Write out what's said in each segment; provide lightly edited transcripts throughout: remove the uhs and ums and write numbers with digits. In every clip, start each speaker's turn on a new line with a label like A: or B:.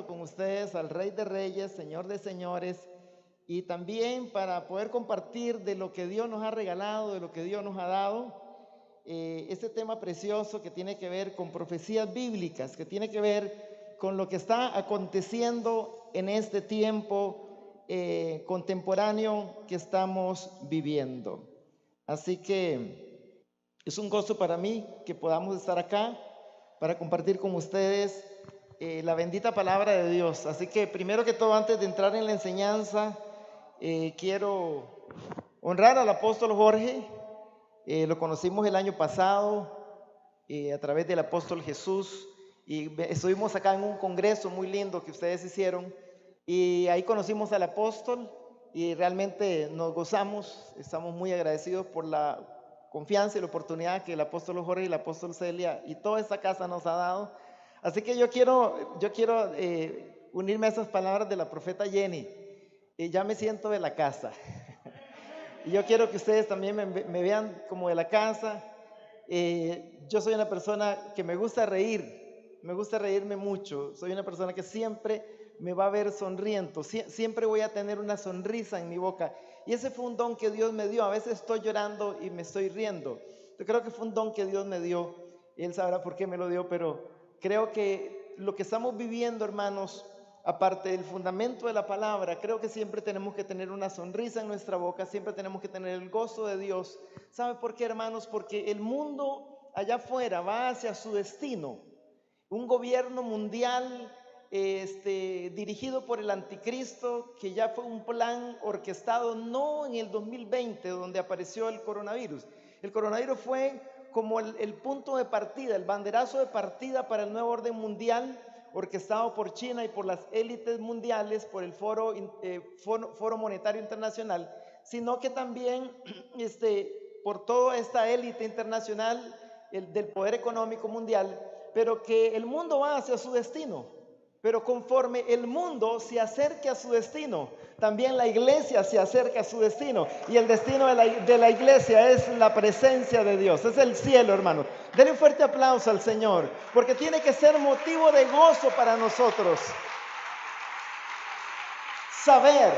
A: con ustedes al Rey de Reyes, Señor de Señores, y también para poder compartir de lo que Dios nos ha regalado, de lo que Dios nos ha dado, este tema precioso que tiene que ver con profecías bíblicas, que tiene que ver con lo que está aconteciendo en este tiempo contemporáneo que estamos viviendo. Así que es un gozo para mí que podamos estar acá para compartir con ustedes la bendita palabra de Dios. Así que primero que todo, antes de entrar en la enseñanza, quiero honrar al apóstol Jorge. Lo conocimos el año pasado a través del apóstol Jesús, y estuvimos acá en un congreso muy lindo que ustedes hicieron, y ahí conocimos al apóstol y realmente nos gozamos. Estamos muy agradecidos por la confianza y la oportunidad que el apóstol Jorge y el apóstol Celia y toda esta casa nos ha dado. Así que yo quiero unirme a esas palabras de la profeta Jenny. Ya me siento de la casa. Y yo quiero que ustedes también me vean como de la casa. Yo soy una persona que me gusta reírme mucho. Soy una persona que siempre me va a ver sonriendo, siempre voy a tener una sonrisa en mi boca. Y ese fue un don que Dios me dio. A veces estoy llorando y me estoy riendo. Yo creo que fue un don que Dios me dio. Él sabrá por qué me lo dio, pero creo que lo que estamos viviendo, hermanos, aparte del fundamento de la palabra, creo que siempre tenemos que tener una sonrisa en nuestra boca, siempre tenemos que tener el gozo de Dios. ¿Sabe por qué, hermanos? Porque el mundo allá afuera va hacia su destino. Un gobierno mundial dirigido por el anticristo, que ya fue un plan orquestado no en el 2020, donde apareció el coronavirus. El coronavirus fue como el punto de partida, el banderazo de partida para el nuevo orden mundial, orquestado por China y por las élites mundiales, por el Foro Monetario Internacional, sino que también por toda esta élite internacional del poder económico mundial. Pero que el mundo va hacia su destino. Pero conforme el mundo se acerque a su destino, también la iglesia se acerca a su destino. Y el destino de la iglesia es la presencia de Dios, es el cielo, hermano. Denle un fuerte aplauso al Señor, porque tiene que ser motivo de gozo para nosotros saber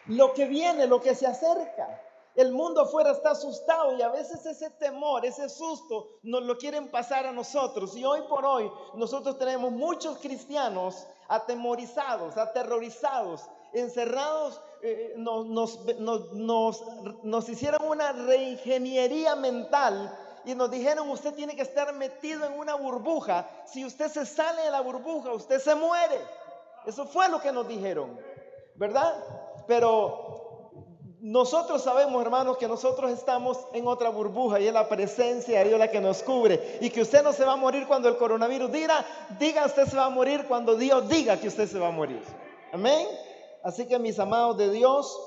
A: lo que viene, lo que se acerca. El mundo afuera está asustado y a veces ese temor, ese susto nos lo quieren pasar a nosotros. Y hoy por hoy nosotros tenemos muchos cristianos atemorizados, aterrorizados, encerrados. Nos hicieron una reingeniería mental y nos dijeron: usted tiene que estar metido en una burbuja. Si usted se sale de la burbuja, usted se muere. Eso fue lo que nos dijeron, ¿verdad? Pero nosotros sabemos, hermanos, que nosotros estamos en otra burbuja y es la presencia de Dios la que nos cubre, y que usted no se va a morir cuando el coronavirus diga usted se va a morir cuando Dios diga que usted se va a morir. Amén. Así que, mis amados de Dios,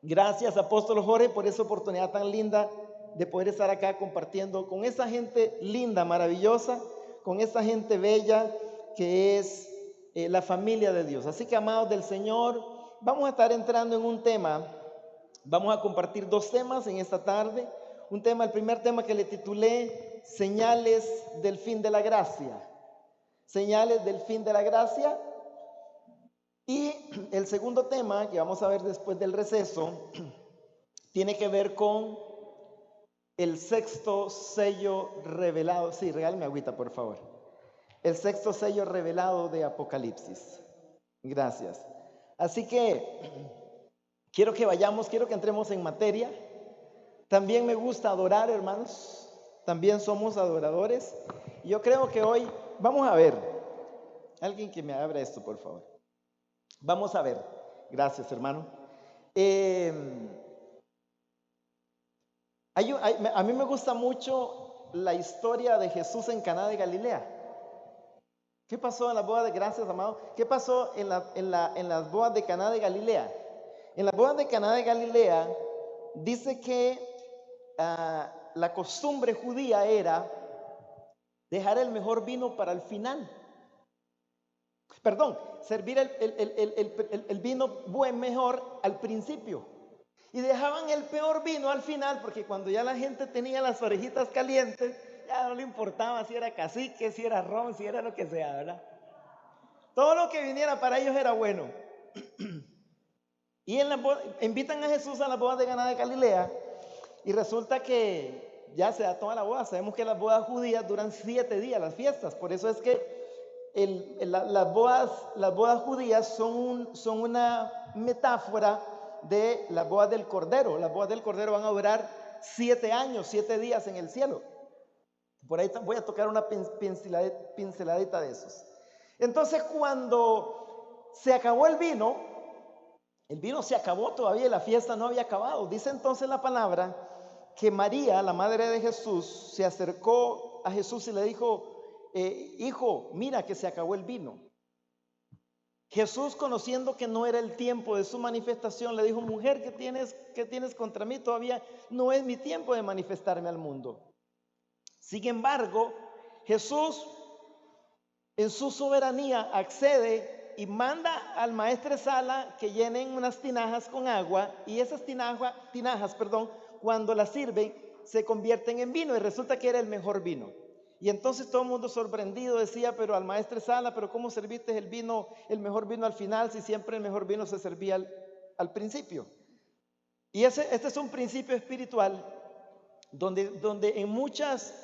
A: gracias, apóstol Jorge, por esa oportunidad tan linda de poder estar acá compartiendo con esa gente linda, maravillosa, con esa gente bella que es la familia de Dios. Así que, amados del Señor, vamos a estar entrando en un tema. Vamos a compartir dos temas en esta tarde. El primer tema que le titulé Señales del fin de la gracia. Señales del fin de la gracia. Y el segundo tema que vamos a ver después del receso tiene que ver con el sexto sello revelado. Sí, regálame agüita, por favor. El sexto sello revelado de Apocalipsis. Gracias. Así que quiero que entremos en materia. También me gusta adorar, hermanos. También somos adoradores. Y yo creo que hoy vamos a ver. Alguien que me abra esto, por favor. Vamos a ver. Gracias, hermano. A mí me gusta mucho la historia de Jesús en Caná de Galilea. ¿Qué pasó en la boda de gracias, amado? ¿Qué pasó en las bodas de Caná de Galilea? En las bodas de Caná de Galilea dice que la costumbre judía era dejar el mejor vino para el final. Perdón, servir el vino mejor al principio. Y dejaban el peor vino al final, porque cuando ya la gente tenía las orejitas calientes, ya no le importaba si era cacique, si era ron, si era lo que sea, ¿verdad? Todo lo que viniera para ellos era bueno. Y invitan a Jesús a las bodas de Caná de Galilea y resulta que ya se da toda la boda. Sabemos que las bodas judías duran 7 días, las fiestas. Por eso es que las bodas judías son una metáfora de las bodas del Cordero. Las bodas del Cordero van a durar 7 años, 7 días en el cielo. Por ahí voy a tocar una pinceladita de esos. Entonces, cuando se acabó el vino se acabó todavía y la fiesta no había acabado. Dice entonces la palabra que María, la madre de Jesús, se acercó a Jesús y le dijo: hijo, mira que se acabó el vino. Jesús, conociendo que no era el tiempo de su manifestación, le dijo: mujer, ¿qué tienes contra mí? Todavía no es mi tiempo de manifestarme al mundo. Sin embargo, Jesús en su soberanía accede y manda al maestresala que llenen unas tinajas con agua, y esas tinajas, cuando las sirven, se convierten en vino, y resulta que era el mejor vino. Y entonces todo el mundo sorprendido decía: pero al maestresala, ¿pero cómo serviste el vino, el mejor vino al final, si siempre el mejor vino se servía al principio? Y este es un principio espiritual donde en muchas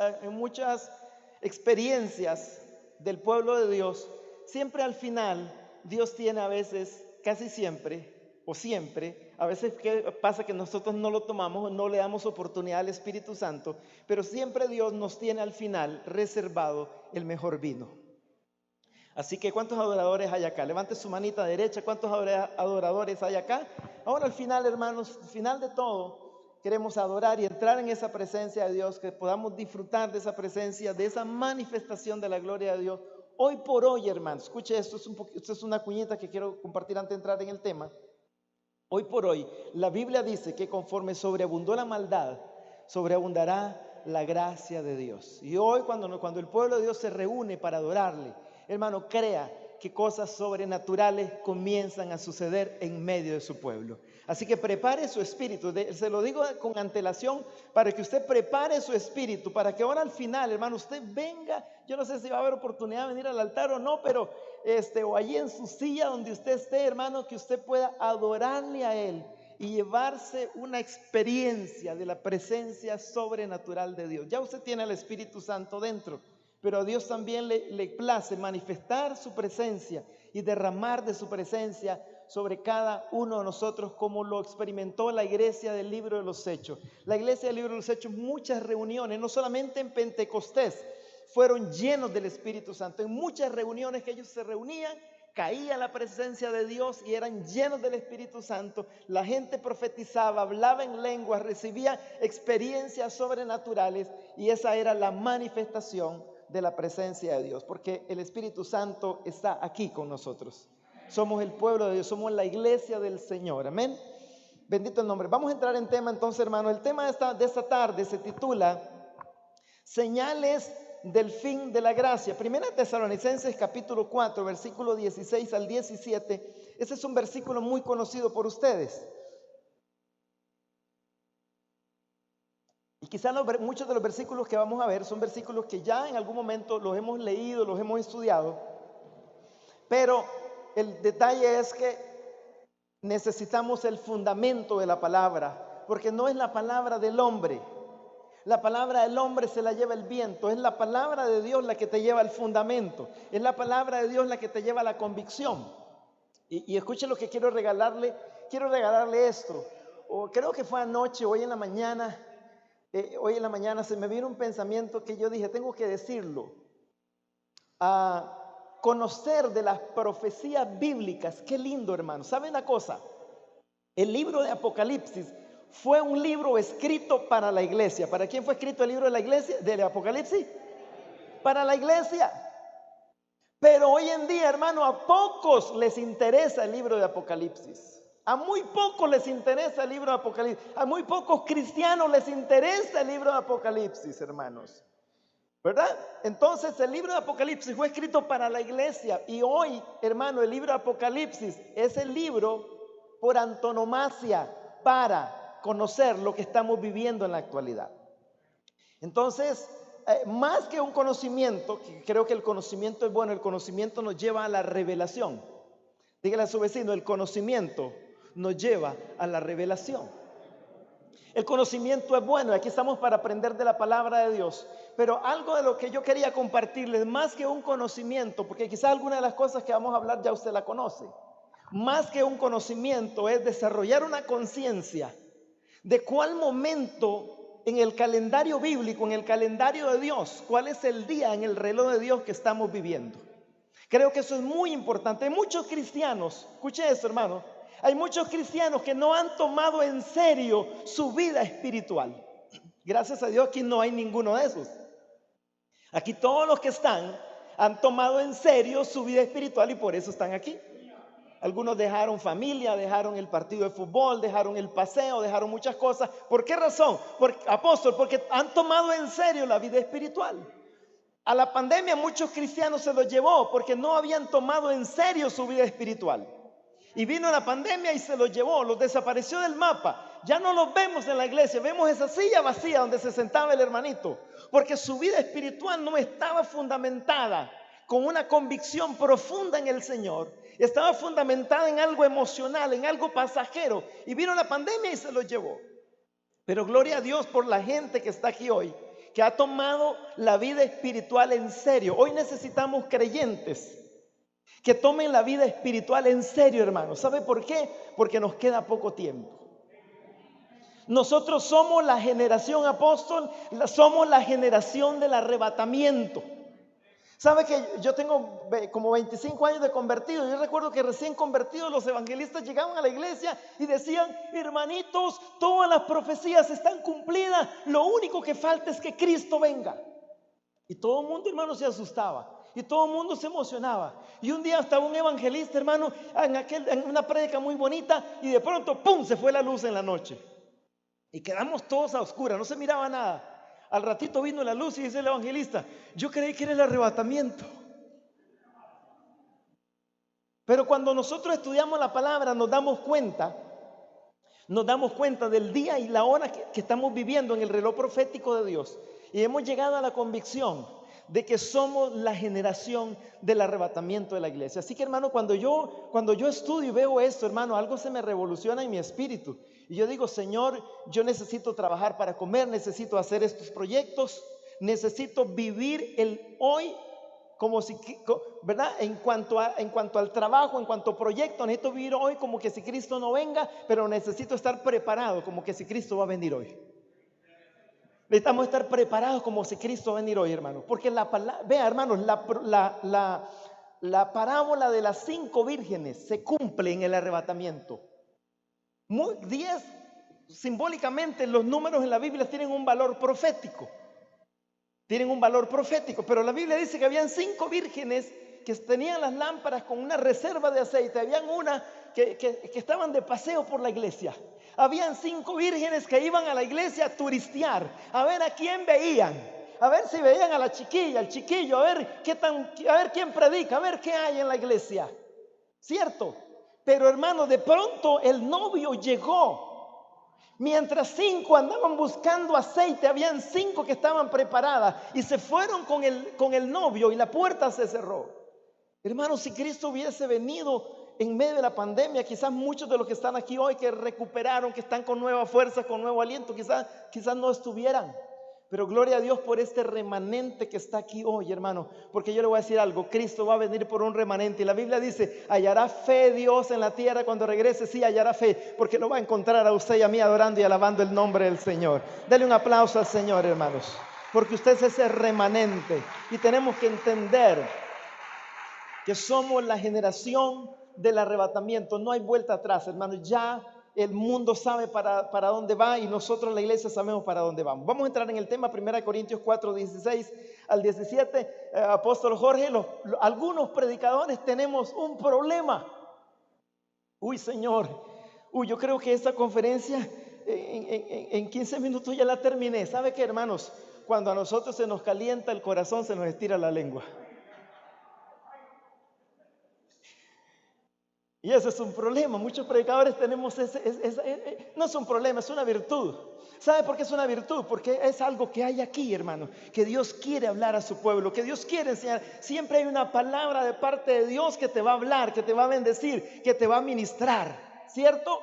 A: experiencias del pueblo de Dios, siempre al final Dios tiene a veces, casi siempre o siempre, a veces ¿qué pasa? Que nosotros no lo tomamos, no le damos oportunidad al Espíritu Santo, pero siempre Dios nos tiene al final reservado el mejor vino. Así que ¿cuántos adoradores hay acá? Levante su manita derecha. ¿Cuántos adoradores hay acá? Ahora al final, hermanos, al final de todo, queremos adorar y entrar en esa presencia de Dios, que podamos disfrutar de esa presencia, de esa manifestación de la gloria de Dios. Hoy por hoy, hermanos, escuche esto, esto es una cuñita que quiero compartir antes de entrar en el tema. Hoy por hoy, la Biblia dice que conforme sobreabundó la maldad, sobreabundará la gracia de Dios. Y hoy cuando el pueblo de Dios se reúne para adorarle, hermano, crea que cosas sobrenaturales comienzan a suceder en medio de su pueblo. Así que prepare su espíritu, se lo digo con antelación, para que usted prepare su espíritu, para que ahora al final, hermano, usted venga. Yo no sé si va a haber oportunidad de venir al altar o no, pero o allí en su silla donde usted esté, hermano, que usted pueda adorarle a Él y llevarse una experiencia de la presencia sobrenatural de Dios. Ya usted tiene al Espíritu Santo dentro, pero a Dios también le place manifestar su presencia y derramar de su presencia sobre cada uno de nosotros, como lo experimentó la iglesia del Libro de los Hechos. La iglesia del Libro de los Hechos, muchas reuniones, no solamente en Pentecostés, fueron llenos del Espíritu Santo. En muchas reuniones que ellos se reunían, caía la presencia de Dios y eran llenos del Espíritu Santo. La gente profetizaba, hablaba en lenguas, recibía experiencias sobrenaturales, y esa era la manifestación de la presencia de Dios, porque el Espíritu Santo está aquí con nosotros. Somos el pueblo de Dios, somos la iglesia del Señor, amén. Bendito el nombre. Vamos a entrar en tema entonces, hermanos. El tema de esta tarde se titula Señales del fin de la gracia. Primera Tesalonicenses capítulo 4, versículo 16 al 17. Ese es un versículo muy conocido por ustedes. Y quizás muchos de los versículos que vamos a ver son versículos que ya en algún momento los hemos leído, los hemos estudiado. Pero el detalle es que necesitamos el fundamento de la palabra, porque no es la palabra del hombre. La palabra del hombre se la lleva el viento. Es la palabra de Dios la que te lleva el fundamento. Es la palabra de Dios la que te lleva la convicción. Y escuche lo que quiero regalarle. Quiero regalarle esto. Creo que fue anoche, hoy en la mañana se me vino un pensamiento que yo dije, tengo que decirlo. Conocer de las profecías bíblicas, qué lindo, hermano. ¿Sabe una cosa? El libro de Apocalipsis fue un libro escrito para la iglesia. ¿Para quién fue escrito el libro de la iglesia, del Apocalipsis? Para la iglesia. Pero hoy en día, hermano, a pocos les interesa el libro de Apocalipsis. A muy pocos les interesa el libro de Apocalipsis. A muy pocos cristianos les interesa el libro de Apocalipsis, hermanos. ¿Verdad? Entonces el libro de Apocalipsis fue escrito para la iglesia. Y hoy, hermano, el libro de Apocalipsis es el libro por antonomasia para conocer lo que estamos viviendo en la actualidad. Entonces, más que un conocimiento, que creo que el conocimiento es bueno, el conocimiento nos lleva a la revelación. Dígale a su vecino, el conocimiento nos lleva a la revelación. El conocimiento es bueno, aquí estamos para aprender de la palabra de Dios. Pero algo de lo que yo quería compartirles, más que un conocimiento, porque quizás alguna de las cosas que vamos a hablar ya usted la conoce. Más que un conocimiento es desarrollar una conciencia de cuál momento en el calendario bíblico, en el calendario de Dios, cuál es el día en el reloj de Dios que estamos viviendo. Creo que eso es muy importante. Hay muchos cristianos, escuche esto, hermano, hay muchos cristianos que no han tomado en serio su vida espiritual. Gracias a Dios aquí no hay ninguno de esos. Aquí todos los que están han tomado en serio su vida espiritual y por eso están aquí. Algunos dejaron familia, dejaron el partido de fútbol, dejaron el paseo, dejaron muchas cosas. ¿Por qué razón? Apóstol, porque han tomado en serio la vida espiritual. A la pandemia muchos cristianos se los llevó porque no habían tomado en serio su vida espiritual. Y vino la pandemia y se los llevó, los desapareció del mapa. Ya no los vemos en la iglesia, vemos esa silla vacía donde se sentaba el hermanito. Porque su vida espiritual no estaba fundamentada con una convicción profunda en el Señor. Estaba fundamentada en algo emocional, en algo pasajero. Y vino la pandemia y se los llevó. Pero gloria a Dios por la gente que está aquí hoy, que ha tomado la vida espiritual en serio. Hoy necesitamos creyentes que tomen la vida espiritual en serio, hermanos. ¿Sabe por qué? Porque nos queda poco tiempo. Nosotros somos la generación apóstol, somos la generación del arrebatamiento. ¿Sabe que yo tengo como 25 años de convertido? Yo recuerdo que recién convertidos los evangelistas llegaban a la iglesia y decían: hermanitos, todas las profecías están cumplidas, lo único que falta es que Cristo venga. Y todo el mundo, hermano, se asustaba. Y todo el mundo se emocionaba. Y un día estaba un evangelista, hermano, en una prédica muy bonita, y de pronto, ¡pum!, se fue la luz en la noche. Y quedamos todos a oscuras, no se miraba nada. Al ratito vino la luz y dice el evangelista: yo creí que era el arrebatamiento. Pero cuando nosotros estudiamos la palabra nos damos cuenta del día y la hora que estamos viviendo en el reloj profético de Dios. Y hemos llegado a la convicción de que somos la generación del arrebatamiento de la iglesia. Así que, hermano, cuando yo estudio y veo esto, hermano, algo se me revoluciona en mi espíritu. Y yo digo: Señor, yo necesito trabajar para comer, necesito hacer estos proyectos, necesito vivir el hoy como si, ¿verdad? En cuanto al trabajo, en cuanto a proyecto, necesito vivir hoy como que si Cristo no venga, pero necesito estar preparado como que si Cristo va a venir hoy. Necesitamos estar preparados como si Cristo va a venir hoy, hermano. Porque vea, hermanos, la parábola de las 5 vírgenes se cumple en el arrebatamiento. 10, simbólicamente, los números en la Biblia tienen un valor profético. Pero la Biblia dice que habían 5 vírgenes que tenían las lámparas con una reserva de aceite. Habían una que estaban de paseo por la iglesia. Habían 5 vírgenes que iban a la iglesia a turistear, a ver a quién veían, a ver si veían a la chiquilla, al chiquillo, a ver quién predica, a ver qué hay en la iglesia. ¿Cierto? Pero, hermano, de pronto el novio llegó. Mientras 5 andaban buscando aceite, habían 5 que estaban preparadas y se fueron con el novio y la puerta se cerró. Hermano, si Cristo hubiese venido en medio de la pandemia, quizás muchos de los que están aquí hoy, que recuperaron, que están con nueva fuerza, con nuevo aliento, quizás no estuvieran. Pero gloria a Dios por este remanente que está aquí hoy, hermano. Porque yo le voy a decir algo: Cristo va a venir por un remanente. Y la Biblia dice: hallará fe Dios en la tierra cuando regrese. Sí, hallará fe, porque lo va a encontrar a usted y a mí adorando y alabando el nombre del Señor. Dele un aplauso al Señor, hermanos, porque usted es ese remanente. Y tenemos que entender que somos la generación del arrebatamiento. No hay vuelta atrás, hermanos. Ya el mundo sabe para dónde va y nosotros, la iglesia, sabemos para dónde vamos. Vamos a entrar en el tema. 1 Corintios 4, 16 al 17. Apóstol Jorge, algunos predicadores tenemos un problema. Señor, yo creo que esta conferencia en 15 minutos ya la terminé. ¿Sabe qué, hermanos? Cuando a nosotros se nos calienta el corazón, se nos estira la lengua. Y ese es un problema. Muchos predicadores tenemos no es un problema, es una virtud. ¿Sabe por qué es una virtud? Porque es algo que hay aquí, hermano, que Dios quiere hablar a su pueblo, que Dios quiere enseñar. Siempre hay una palabra de parte de Dios que te va a hablar, que te va a bendecir, que te va a ministrar, ¿cierto?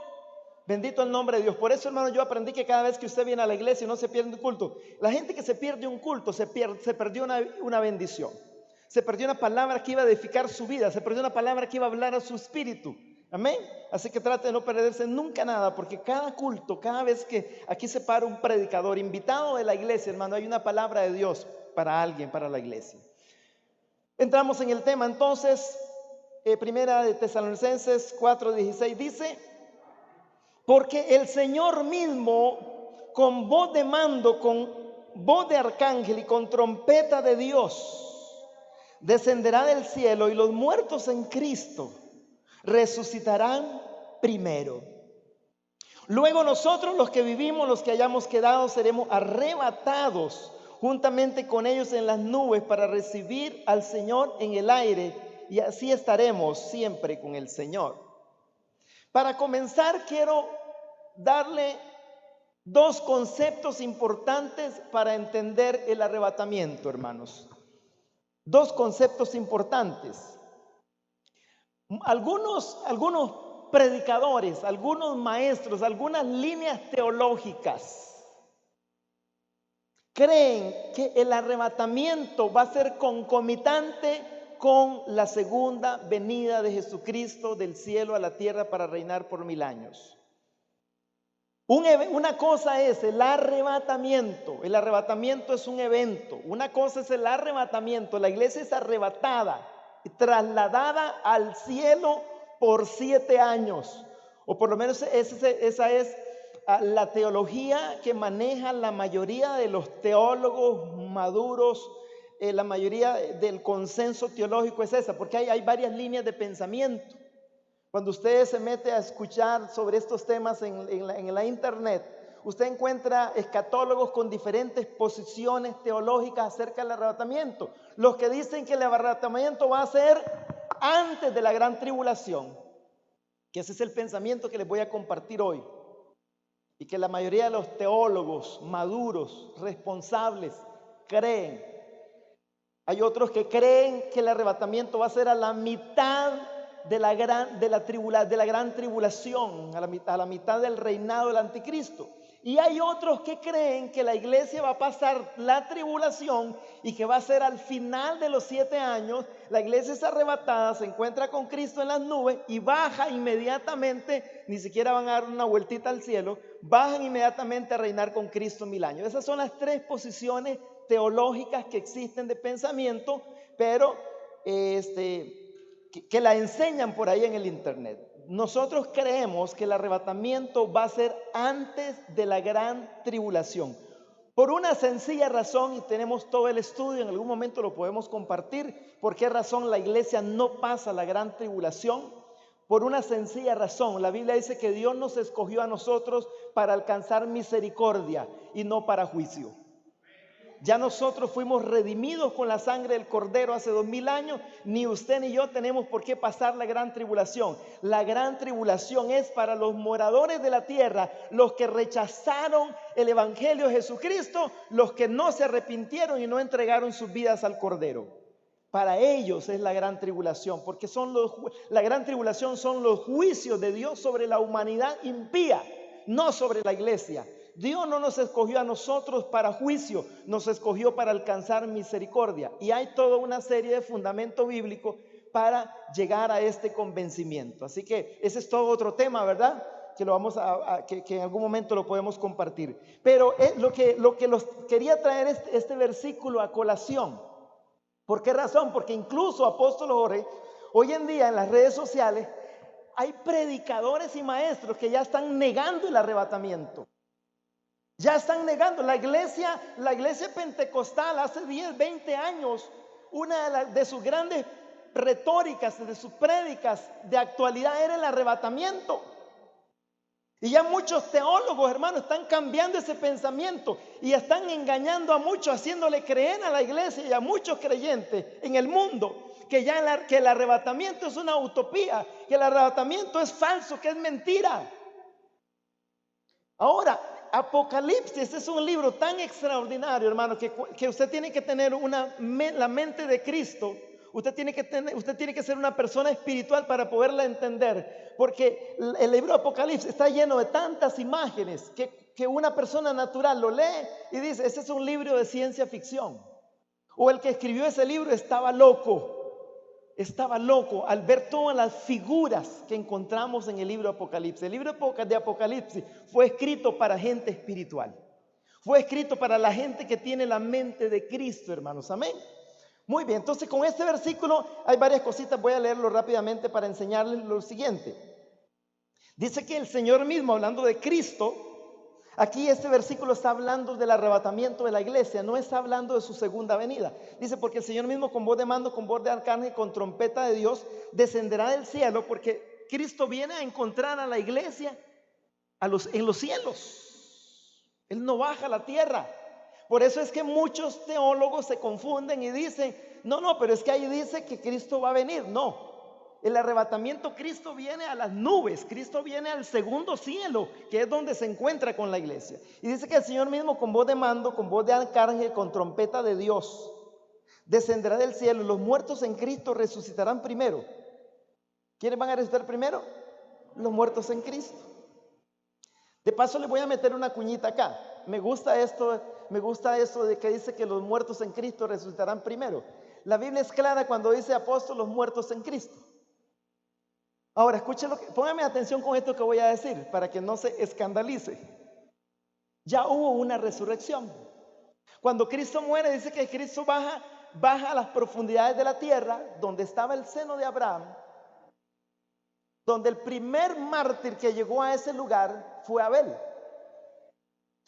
A: Bendito el nombre de Dios. Por eso, hermano, yo aprendí que cada vez que usted viene a la iglesia y no se pierde un culto, la gente que se pierde un culto, se perdió una bendición. Se perdió una palabra que iba a edificar su vida. Se perdió una palabra que iba a hablar a su espíritu. Amén. Así que trate de no perderse nunca nada, porque cada culto, cada vez que aquí se para un predicador invitado de la iglesia, hermano, hay una palabra de Dios para alguien, para la iglesia. Entramos en el tema entonces. Primera de Tesalonicenses 4:16 dice: porque el Señor mismo, con voz de mando, con voz de arcángel y con trompeta de Dios, descenderá del cielo, y los muertos en Cristo resucitarán primero. Luego nosotros, los que vivimos, los que hayamos quedado, seremos arrebatados juntamente con ellos en las nubes para recibir al Señor en el aire, y así estaremos siempre con el Señor. Para comenzar, quiero darle dos conceptos importantes para entender el arrebatamiento, hermanos. Dos conceptos importantes. Algunos predicadores, algunos maestros, algunas líneas teológicas creen que el arrebatamiento va a ser concomitante con la segunda venida de Jesucristo del cielo a la tierra para reinar por 1000 años. Una cosa es el arrebatamiento. El arrebatamiento es un evento. Una cosa es el arrebatamiento. La iglesia es arrebatada y trasladada al cielo por 7 años. O por lo menos esa es la teología que maneja la mayoría de los teólogos maduros. La mayoría del consenso teológico es esa, porque hay varias líneas de pensamiento. Cuando usted se mete a escuchar sobre estos temas en la internet, usted encuentra escatólogos con diferentes posiciones teológicas acerca del arrebatamiento. Los que dicen que el arrebatamiento va a ser antes de la gran tribulación, que ese es el pensamiento que les voy a compartir hoy, y que la mayoría de los teólogos maduros, responsables, creen. Hay otros que creen que el arrebatamiento va a ser a la mitad de la gran tribulación, a la mitad del reinado del anticristo. Y hay otros que creen que la iglesia va a pasar la tribulación y que va a ser al final de los 7 años. La iglesia es arrebatada, se encuentra con Cristo en las nubes y baja inmediatamente, ni siquiera van a dar una vueltita al cielo, bajan inmediatamente a reinar con Cristo 1000 años. Esas son las tres posiciones teológicas que existen de pensamiento, pero que la enseñan por ahí en el internet. Nosotros creemos que el arrebatamiento va a ser antes de la gran tribulación, por una sencilla razón, y tenemos todo el estudio, en algún momento lo podemos compartir, por qué razón la iglesia no pasa la gran tribulación. Por una sencilla razón, la Biblia dice que Dios nos escogió a nosotros para alcanzar misericordia y no para juicio. Ya nosotros fuimos redimidos con la sangre del Cordero hace 2000 años. Ni usted ni yo tenemos por qué pasar la gran tribulación. La gran tribulación es para los moradores de la tierra, los que rechazaron el evangelio de Jesucristo, los que no se arrepintieron y no entregaron sus vidas al Cordero. Para ellos es la gran tribulación, porque la gran tribulación son los juicios de Dios sobre la humanidad impía, no sobre la iglesia. Dios no nos escogió a nosotros para juicio, nos escogió para alcanzar misericordia. Y hay toda una serie de fundamentos bíblicos para llegar a este convencimiento. Así que ese es todo otro tema, ¿verdad? Que lo vamos que en algún momento lo podemos compartir. Pero lo que los quería traer este versículo a colación. ¿Por qué razón? Porque incluso, apóstol Jorge, hoy en día en las redes sociales hay predicadores y maestros que ya están negando el arrebatamiento. Ya están negando. La iglesia pentecostal hace 10, 20 años, una de sus grandes retóricas, de sus prédicas de actualidad era el arrebatamiento. Y ya muchos teólogos, hermanos, están cambiando ese pensamiento y están engañando a muchos, haciéndole creer a la iglesia y a muchos creyentes en el mundo que el arrebatamiento es una utopía, que el arrebatamiento es falso, que es mentira. Ahora, Apocalipsis es un libro tan extraordinario, hermano, que usted tiene que tener la mente de Cristo. Usted tiene que ser una persona espiritual para poderla entender, porque el libro de Apocalipsis está lleno de tantas imágenes que una persona natural lo lee y dice, ese es un libro de ciencia ficción. O el que escribió ese libro estaba loco al ver todas las figuras que encontramos en el libro de Apocalipsis. El libro de Apocalipsis fue escrito para gente espiritual. Fue escrito para la gente que tiene la mente de Cristo, hermanos. Amén. Muy bien, entonces con este versículo hay varias cositas. Voy a leerlo rápidamente para enseñarles lo siguiente. Dice que el Señor mismo, hablando de Cristo, aquí este versículo está hablando del arrebatamiento de la iglesia, no está hablando de su segunda venida. Dice, porque el Señor mismo con voz de mando, con voz de arcángel, con trompeta de Dios, descenderá del cielo, porque Cristo viene a encontrar a la iglesia en los cielos. Él no baja a la tierra. Por eso es que muchos teólogos se confunden y dicen, no, pero es que ahí dice que Cristo va a venir. No. El arrebatamiento, Cristo viene a las nubes, Cristo viene al segundo cielo, que es donde se encuentra con la iglesia. Y dice que el Señor mismo con voz de mando, con voz de arcángel, con trompeta de Dios, descenderá del cielo y los muertos en Cristo resucitarán primero. ¿Quiénes van a resucitar primero? Los muertos en Cristo. De paso le voy a meter una cuñita acá. Me gusta esto de que dice que los muertos en Cristo resucitarán primero. La Biblia es clara cuando dice apóstol, los muertos en Cristo. Ahora, escúchelo, póngame atención con esto que voy a decir para que no se escandalice. Ya hubo una resurrección. Cuando Cristo muere, dice que Cristo baja a las profundidades de la tierra, donde estaba el seno de Abraham, donde el primer mártir que llegó a ese lugar fue Abel.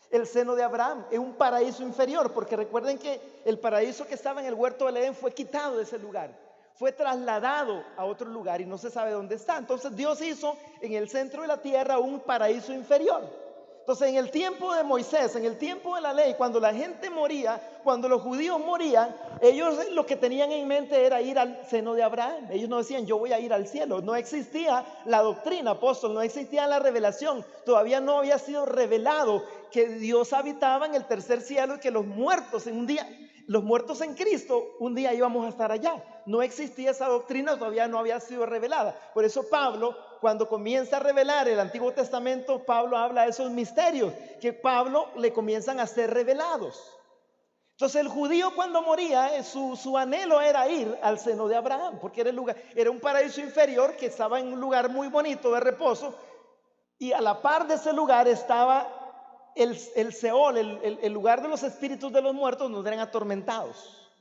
A: El seno de Abraham es un paraíso inferior, porque recuerden que el paraíso que estaba en el huerto del Edén fue quitado de ese lugar, fue trasladado a otro lugar y no se sabe dónde está. Entonces Dios hizo en el centro de la tierra un paraíso inferior. Entonces en el tiempo de Moisés, en el tiempo de la ley, cuando la gente moría, cuando los judíos morían, ellos lo que tenían en mente era ir al seno de Abraham. Ellos no decían yo voy a ir al cielo. No existía la doctrina, apóstol, no existía la revelación. Todavía no había sido revelado que Dios habitaba en el tercer cielo y que los muertos en Cristo, un día íbamos a estar allá. No existía esa doctrina, todavía no había sido revelada. Por eso Pablo, cuando comienza a revelar el Antiguo Testamento, Pablo habla de esos misterios que Pablo le comienzan a ser revelados. Entonces el judío cuando moría, su anhelo era ir al seno de Abraham, porque era un paraíso inferior que estaba en un lugar muy bonito de reposo, y a la par de ese lugar estaba el Seol, el lugar de los espíritus de los muertos, donde eran atormentados.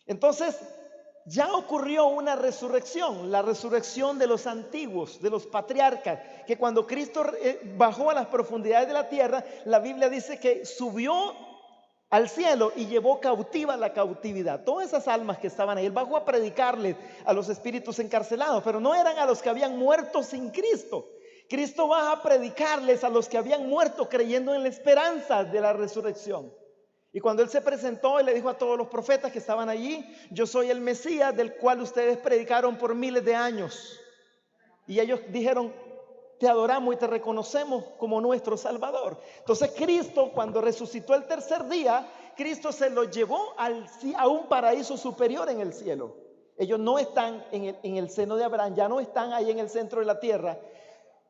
A: Entonces ya ocurrió una resurrección, la resurrección de los antiguos, de los patriarcas, que cuando Cristo bajó a las profundidades de la tierra, la Biblia dice que subió al cielo y llevó cautiva la cautividad. Todas esas almas que estaban ahí, él bajó a predicarles a los espíritus encarcelados, pero no eran a los que habían muerto sin Cristo. Cristo baja a predicarles a los que habían muerto creyendo en la esperanza de la resurrección. Y cuando él se presentó y le dijo a todos los profetas que estaban allí, yo soy el Mesías del cual ustedes predicaron por miles de años. Y ellos dijeron, te adoramos y te reconocemos como nuestro Salvador. Entonces Cristo, cuando resucitó el tercer día, Cristo se los llevó a un paraíso superior en el cielo. Ellos no están en el seno de Abraham, ya no están ahí en el centro de la tierra,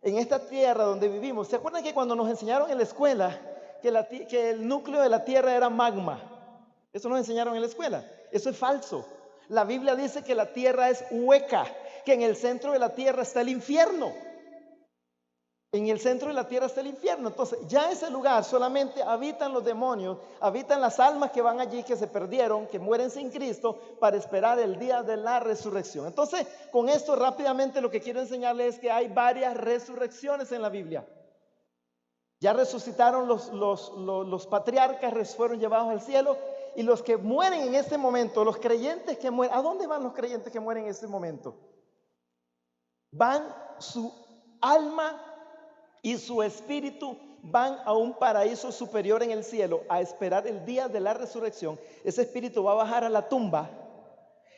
A: en esta tierra donde vivimos. ¿Se acuerdan que cuando nos enseñaron en la escuela que el núcleo de la tierra era magma? Eso nos enseñaron en la escuela. Eso es falso. La Biblia dice que la tierra es hueca, que en el centro de la tierra está el infierno. En el centro de la tierra está el infierno. Entonces ya ese lugar solamente habitan los demonios, habitan las almas que van allí, que se perdieron, que mueren sin Cristo, para esperar el día de la resurrección. Entonces con esto rápidamente lo que quiero enseñarles es que hay varias resurrecciones en la Biblia. Ya resucitaron los patriarcas, fueron llevados al cielo, y los que mueren en este momento, los creyentes que mueren, ¿a dónde van los creyentes que mueren en este momento? Su alma y su espíritu van a un paraíso superior en el cielo a esperar el día de la resurrección. Ese espíritu va a bajar a la tumba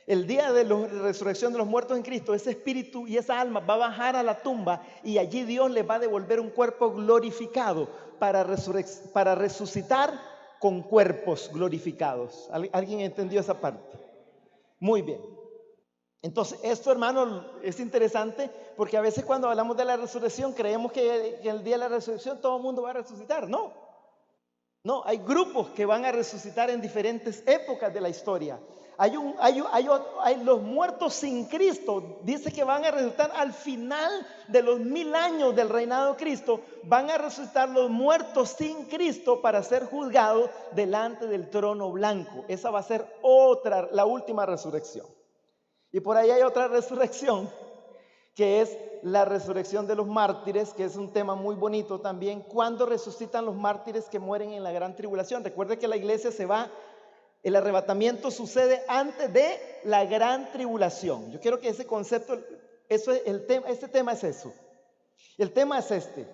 A: El día de la resurrección de los muertos en Cristo, ese espíritu y esa alma va a bajar a la tumba y allí Dios les va a devolver un cuerpo glorificado para resucitar con cuerpos glorificados. ¿Alguien entendió esa parte? Muy bien. Entonces, esto, hermano, es interesante porque a veces cuando hablamos de la resurrección creemos que el día de la resurrección todo el mundo va a resucitar. No, hay grupos que van a resucitar en diferentes épocas de la historia. Hay los muertos sin Cristo, dice que van a resucitar al final de los 1000 años del reinado de Cristo. Van a resucitar los muertos sin Cristo para ser juzgados delante del trono blanco. Esa va a ser la última resurrección. Y por ahí hay otra resurrección, que es la resurrección de los mártires, que es un tema muy bonito también. ¿Cuándo resucitan los mártires que mueren en la gran tribulación? Recuerde que la iglesia se va, el arrebatamiento sucede antes de la gran tribulación. Yo quiero que ese concepto, este tema es eso. El tema es este.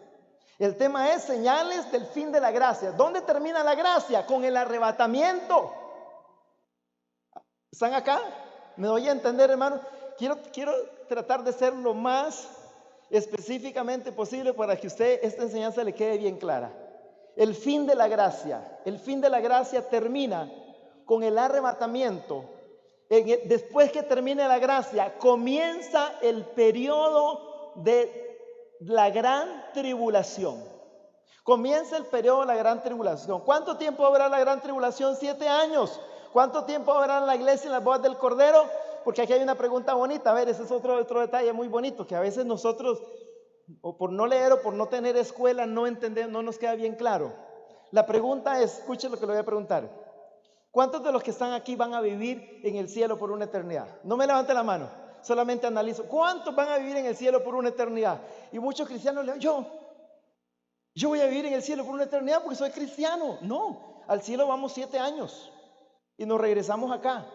A: El tema es señales del fin de la gracia. ¿Dónde termina la gracia? Con el arrebatamiento. ¿Están acá? ¿Me doy a entender, hermano? Quiero tratar de ser lo más específicamente posible para que usted esta enseñanza le quede bien clara. El fin de la gracia termina con el arrebatamiento. Después que termine la gracia, comienza el periodo de la gran tribulación. Comienza el periodo de la gran tribulación. ¿Cuánto tiempo habrá la gran tribulación? 7 años. ¿Cuánto tiempo habrá la iglesia en las bodas del Cordero? Porque aquí hay una pregunta bonita. A ver, ese es otro detalle muy bonito, que a veces nosotros, o por no leer o por no tener escuela, no entendemos, no nos queda bien claro. La pregunta es, escuchen lo que le voy a preguntar. ¿Cuántos de los que están aquí van a vivir en el cielo por una eternidad? No me levante la mano, solamente analizo. ¿Cuántos van a vivir en el cielo por una eternidad? Y muchos cristianos le dicen, yo voy a vivir en el cielo por una eternidad porque soy cristiano. No, al cielo vamos 7 años y nos regresamos acá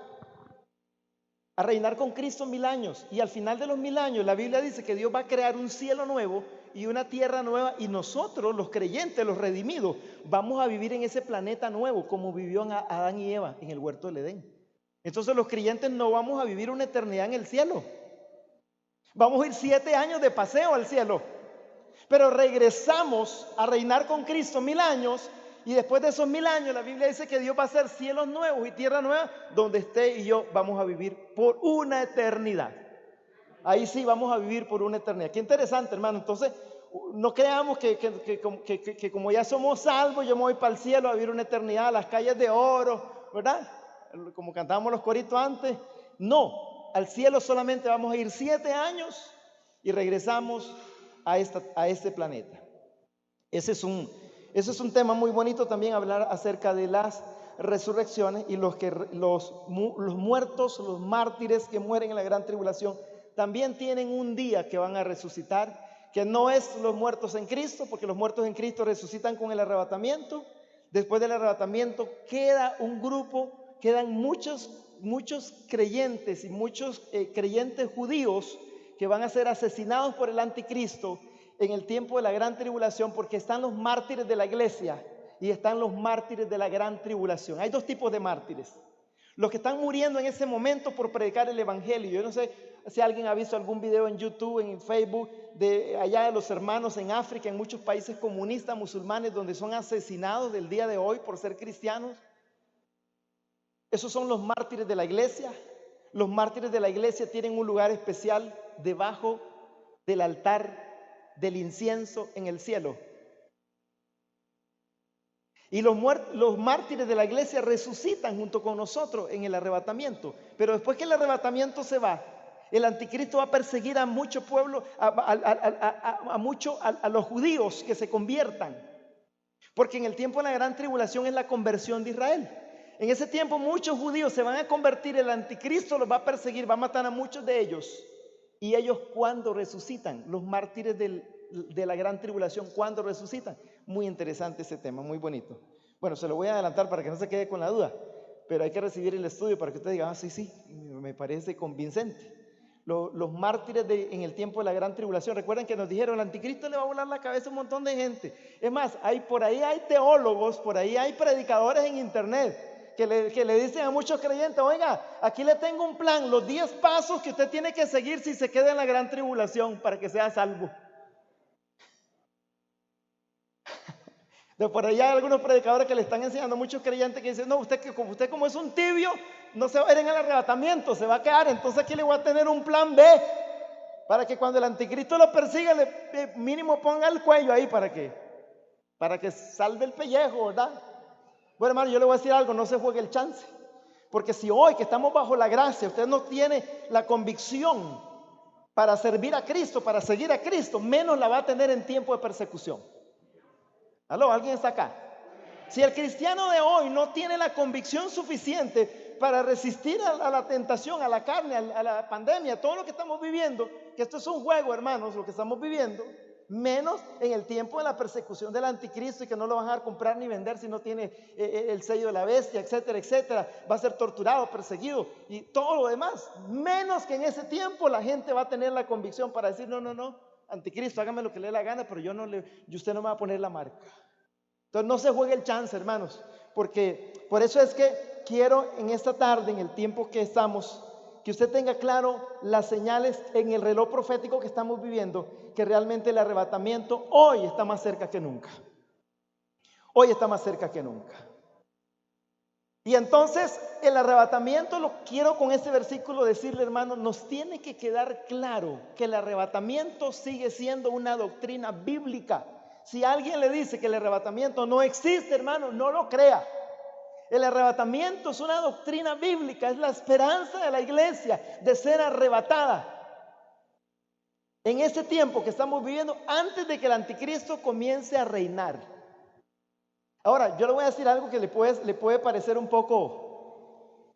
A: a reinar con Cristo 1000 años. Y al final de los 1000 años la Biblia dice que Dios va a crear un cielo nuevo y una tierra nueva, y nosotros, los creyentes, los redimidos, vamos a vivir en ese planeta nuevo como vivió Adán y Eva en el huerto del Edén. Entonces los creyentes no vamos a vivir una eternidad en el cielo. Vamos a ir 7 años de paseo al cielo, pero regresamos a reinar con Cristo 1000 años. Y después de esos 1000 años, la Biblia dice que Dios va a hacer cielos nuevos y tierra nueva, donde usted y yo vamos a vivir por una eternidad. Ahí sí vamos a vivir por una eternidad. Qué interesante, hermano. Entonces, no creamos que como ya somos salvos, yo me voy para el cielo a vivir una eternidad, a las calles de oro, ¿verdad? Como cantábamos los coritos antes. No, al cielo solamente vamos a ir 7 años y regresamos a este planeta. Ese es un tema muy bonito también, hablar acerca de las resurrecciones y los muertos, los mártires que mueren en la gran tribulación, también tienen un día que van a resucitar, que no es los muertos en Cristo, porque los muertos en Cristo resucitan con el arrebatamiento. Después del arrebatamiento queda un grupo, quedan muchos creyentes y muchos creyentes judíos que van a ser asesinados por el anticristo en el tiempo de la gran tribulación, porque están los mártires de la iglesia y están los mártires de la gran tribulación. Hay 2 tipos de mártires: los que están muriendo en ese momento por predicar el evangelio. Yo no sé si alguien ha visto algún video en YouTube, en Facebook, de allá de los hermanos en África, en muchos países comunistas, musulmanes, donde son asesinados del día de hoy por ser cristianos. Esos son los mártires de la iglesia. Los mártires de la iglesia tienen un lugar especial debajo del altar del incienso en el cielo. Y los mártires de la iglesia resucitan junto con nosotros en el arrebatamiento. Pero después que el arrebatamiento se va, el anticristo va a perseguir a mucho pueblo, a los judíos que se conviertan. Porque en el tiempo de la gran tribulación es la conversión de Israel. En ese tiempo muchos judíos se van a convertir, el anticristo los va a perseguir, va a matar a muchos de ellos. Y ellos, ¿cuándo resucitan? Los mártires de la gran tribulación, ¿cuándo resucitan? Muy interesante ese tema, muy bonito. Bueno, se lo voy a adelantar para que no se quede con la duda, pero hay que recibir el estudio para que usted diga, sí, me parece convincente. Los mártires en el tiempo de la gran tribulación, recuerden que nos dijeron, el anticristo le va a volar la cabeza a un montón de gente. Es más, por ahí hay teólogos, por ahí hay predicadores en internet que le dicen a muchos creyentes: oiga, aquí le tengo un plan, los 10 pasos que usted tiene que seguir si se queda en la gran tribulación para que sea salvo. De por allá hay algunos predicadores que le están enseñando a muchos creyentes que dicen: no, usted como es un tibio, no se va a ir en el arrebatamiento, se va a quedar. Entonces aquí le voy a tener un plan B para que cuando el anticristo lo persiga, le mínimo ponga el cuello ahí para que salve el pellejo, ¿verdad? Bueno, hermano, yo le voy a decir algo: no se juegue el chance. Porque si hoy que estamos bajo la gracia, usted no tiene la convicción para servir a Cristo, para seguir a Cristo, menos la va a tener en tiempo de persecución. ¿Aló? ¿Alguien está acá? Si el cristiano de hoy no tiene la convicción suficiente para resistir a la tentación, a la carne, a la pandemia, todo lo que estamos viviendo, que esto es un juego, hermanos, lo que estamos viviendo, menos en el tiempo de la persecución del anticristo, y que no lo van a dejar comprar ni vender si no tiene el sello de la bestia, etcétera, etcétera. Va a ser torturado, perseguido y todo lo demás. Menos que en ese tiempo la gente va a tener la convicción para decir: no, anticristo, hágame lo que le dé la gana, pero usted no me va a poner la marca. Entonces no se juegue el chance, hermanos, porque por eso es que quiero en esta tarde, en el tiempo que estamos, que usted tenga claro las señales en el reloj profético que estamos viviendo, que realmente el arrebatamiento hoy está más cerca que nunca. Hoy está más cerca que nunca. Y entonces el arrebatamiento, lo quiero con este versículo decirle, hermano, nos tiene que quedar claro que el arrebatamiento sigue siendo una doctrina bíblica. Si alguien le dice que el arrebatamiento no existe, hermano, no lo crea. El arrebatamiento es una doctrina bíblica, es la esperanza de la iglesia de ser arrebatada en ese tiempo que estamos viviendo, antes de que el anticristo comience a reinar. Ahora, yo le voy a decir algo que le puede parecer un poco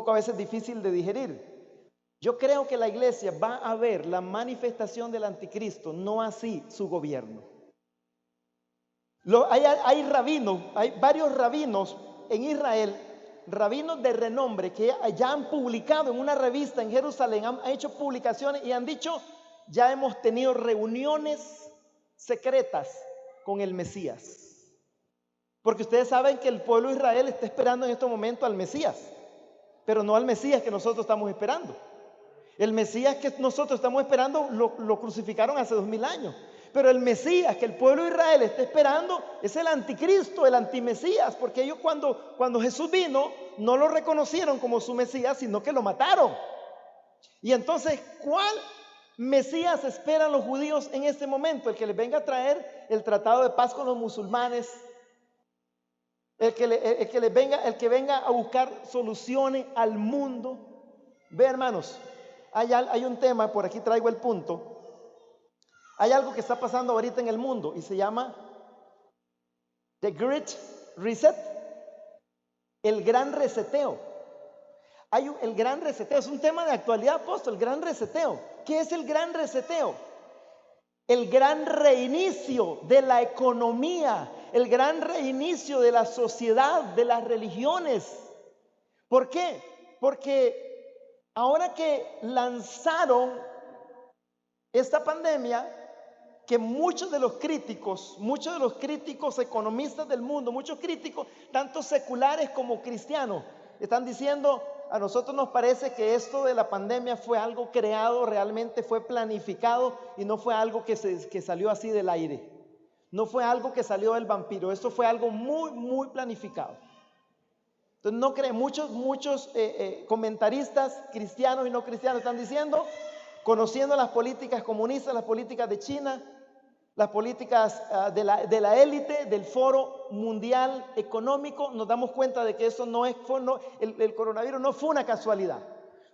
A: a veces difícil de digerir. Yo creo que la iglesia va a ver la manifestación del anticristo, no así su gobierno. Hay varios rabinos en Israel, rabinos de renombre, que ya han publicado en una revista en Jerusalén, han hecho publicaciones y han dicho: ya hemos tenido reuniones secretas con el Mesías. Porque ustedes saben que el pueblo de Israel está esperando en este momento al Mesías, pero no al Mesías que nosotros estamos esperando. El Mesías que nosotros estamos esperando lo crucificaron hace 2000 años. Pero el Mesías que el pueblo de Israel está esperando es el anticristo, el antimesías, porque ellos cuando Jesús vino no lo reconocieron como su Mesías, sino que lo mataron. Y entonces, ¿cuál Mesías esperan los judíos en este momento? El que les venga a traer el tratado de paz con los musulmanes, el que venga a buscar soluciones al mundo. Ve, hermanos, hay un tema, por aquí traigo el punto. Hay algo que está pasando ahorita en el mundo y se llama The Great Reset, el gran reseteo. El gran reseteo es un tema de actualidad, apóstol. El gran reseteo. ¿Qué es el gran reseteo? El gran reinicio de la economía, el gran reinicio de la sociedad, de las religiones. ¿Por qué? Porque ahora que lanzaron esta pandemia, que muchos de los críticos economistas del mundo, muchos críticos, tanto seculares como cristianos, están diciendo: a nosotros nos parece que esto de la pandemia fue algo creado, realmente fue planificado y no fue algo que salió así del aire. No fue algo que salió del vampiro, esto fue algo muy, muy planificado. Entonces no creen, muchos comentaristas cristianos y no cristianos están diciendo, conociendo las políticas comunistas, las políticas de China, las políticas de la élite, del Foro Mundial Económico, nos damos cuenta de que eso el coronavirus no fue una casualidad.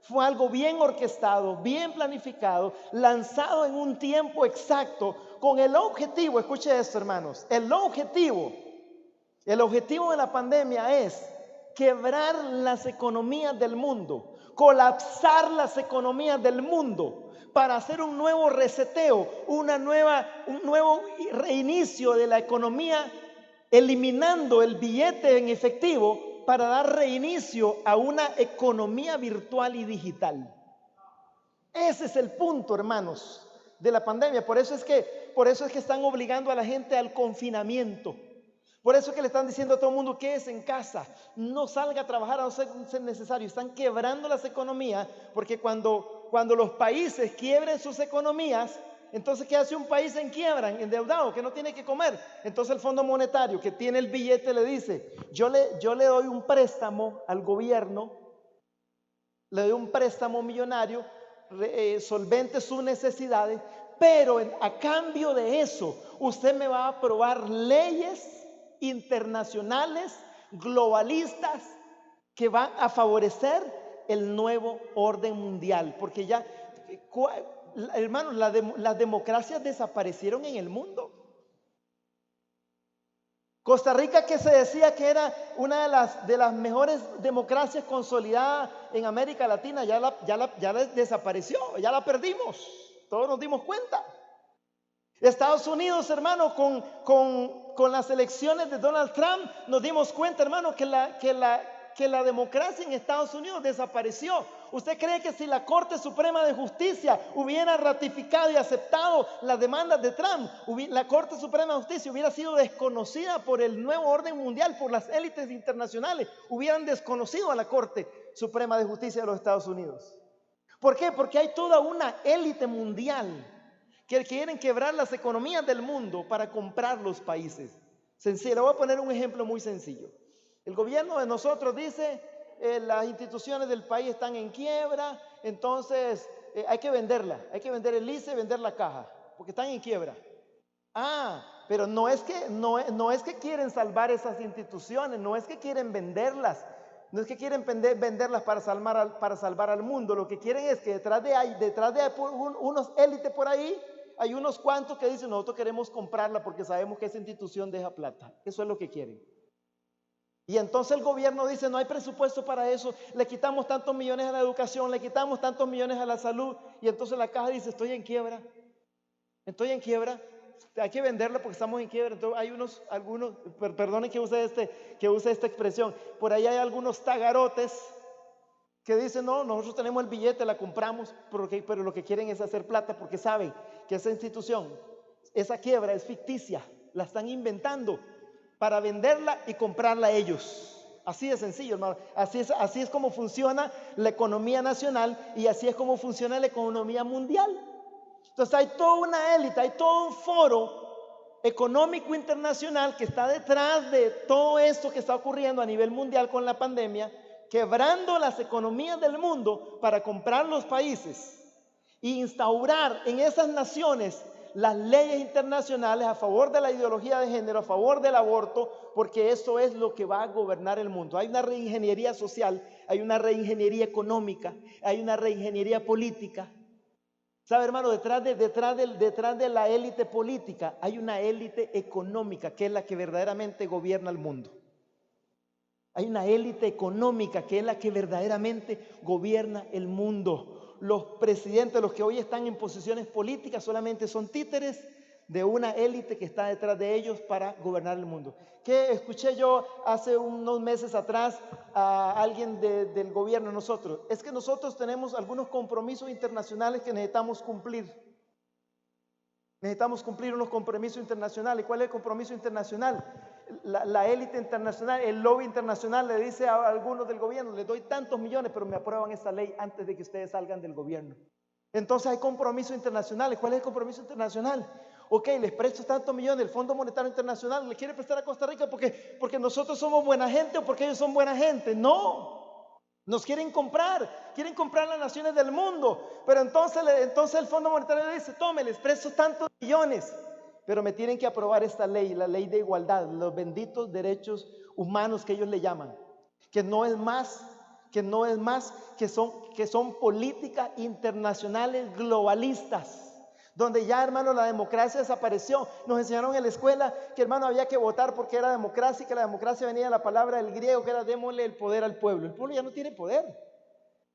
A: Fue algo bien orquestado, bien planificado, lanzado en un tiempo exacto, con el objetivo, escuche esto, hermanos, el objetivo de la pandemia es quebrar las economías del mundo, colapsar las economías del mundo, para hacer un nuevo reseteo, un nuevo reinicio de la economía, eliminando el billete en efectivo para dar reinicio a una economía virtual y digital. Ese es el punto, hermanos, de la pandemia. Por eso es que están obligando a la gente al confinamiento, Por eso que le están diciendo a todo el mundo, quédese en casa, no salga a trabajar a no ser necesario. Están quebrando las economías, porque cuando los países quiebren sus economías, entonces ¿qué hace un país en quiebra, endeudado, que no tiene que comer? Entonces el Fondo Monetario, que tiene el billete, le dice, yo le doy un préstamo al gobierno, le doy un préstamo millonario, solvente sus necesidades, pero a cambio de eso, usted me va a aprobar leyes internacionales, globalistas, que van a favorecer el nuevo orden mundial. Porque ya, hermanos, las democracias desaparecieron en el mundo. Costa Rica, que se decía que era una de las mejores democracias consolidadas en América Latina, ya desapareció, ya la perdimos. Todos nos dimos cuenta. Estados Unidos, hermano, con las elecciones de Donald Trump, nos dimos cuenta, hermano, que la democracia en Estados Unidos desapareció. ¿Usted cree que si la Corte Suprema de Justicia hubiera ratificado y aceptado las demandas de Trump, la Corte Suprema de Justicia hubiera sido desconocida por el nuevo orden mundial, por las élites internacionales? Hubieran desconocido a la Corte Suprema de Justicia de los Estados Unidos. ¿Por qué? Porque hay toda una élite mundial que quieren quebrar las economías del mundo para comprar los países. Sencillo, le voy a poner un ejemplo muy sencillo. El gobierno de nosotros dice, las instituciones del país están en quiebra, entonces hay que venderla, hay que vender el ICE, vender la caja, porque están en quiebra. Pero no es que quieren salvar esas instituciones, no es que quieren venderlas, no es que quieren venderlas para salvar al mundo. Lo que quieren es que detrás de unos élites por ahí, hay unos cuantos que dicen, nosotros queremos comprarla porque sabemos que esa institución deja plata. Eso es lo que quieren. Y entonces el gobierno dice, no hay presupuesto para eso, le quitamos tantos millones a la educación, le quitamos tantos millones a la salud, y entonces la caja dice, estoy en quiebra, hay que venderla porque estamos en quiebra. Entonces hay algunos, perdonen que use esta expresión, por ahí hay algunos tagarotes que dicen, no, nosotros tenemos el billete, la compramos, pero lo que quieren es hacer plata porque saben que esa institución, esa quiebra es ficticia, la están inventando para venderla y comprarla a ellos. Así de sencillo, hermano. Así es como funciona la economía nacional y así es como funciona la economía mundial. Entonces hay toda una élite, hay todo un foro económico internacional que está detrás de todo esto que está ocurriendo a nivel mundial con la pandemia, quebrando las economías del mundo para comprar los países e instaurar en esas naciones las leyes internacionales a favor de la ideología de género, a favor del aborto, porque eso es lo que va a gobernar el mundo. Hay una reingeniería social, hay una reingeniería económica, hay una reingeniería política. ¿Sabe, hermano? Detrás de la élite política hay una élite económica que es la que verdaderamente gobierna el mundo. Hay una élite económica que es la que verdaderamente gobierna el mundo. Los presidentes, los que hoy están en posiciones políticas, solamente son títeres de una élite que está detrás de ellos para gobernar el mundo. Que escuché yo hace unos meses atrás a alguien del gobierno de nosotros. Es que nosotros tenemos algunos compromisos internacionales que necesitamos cumplir. Necesitamos cumplir unos compromisos internacionales. ¿Cuál es el compromiso internacional? La élite internacional, el lobby internacional le dice a algunos del gobierno, les doy tantos millones, pero me aprueban esta ley antes de que ustedes salgan del gobierno. Entonces hay compromisos internacionales. ¿Cuál es el compromiso internacional? Ok, les presto tantos millones, el Fondo Monetario Internacional le quiere prestar a Costa Rica porque nosotros somos buena gente o porque ellos son buena gente. No, nos quieren comprar las naciones del mundo. Pero entonces el Fondo Monetario le dice, tome, les presto tantos millones, pero me tienen que aprobar esta ley, la ley de igualdad, los benditos derechos humanos que ellos le llaman, que no es más que son políticas internacionales globalistas, donde ya, hermano, la democracia desapareció. Nos enseñaron en la escuela que, hermano, había que votar porque era democracia, y que la democracia venía de la palabra del griego que era démosle el poder al pueblo. El pueblo ya no tiene poder.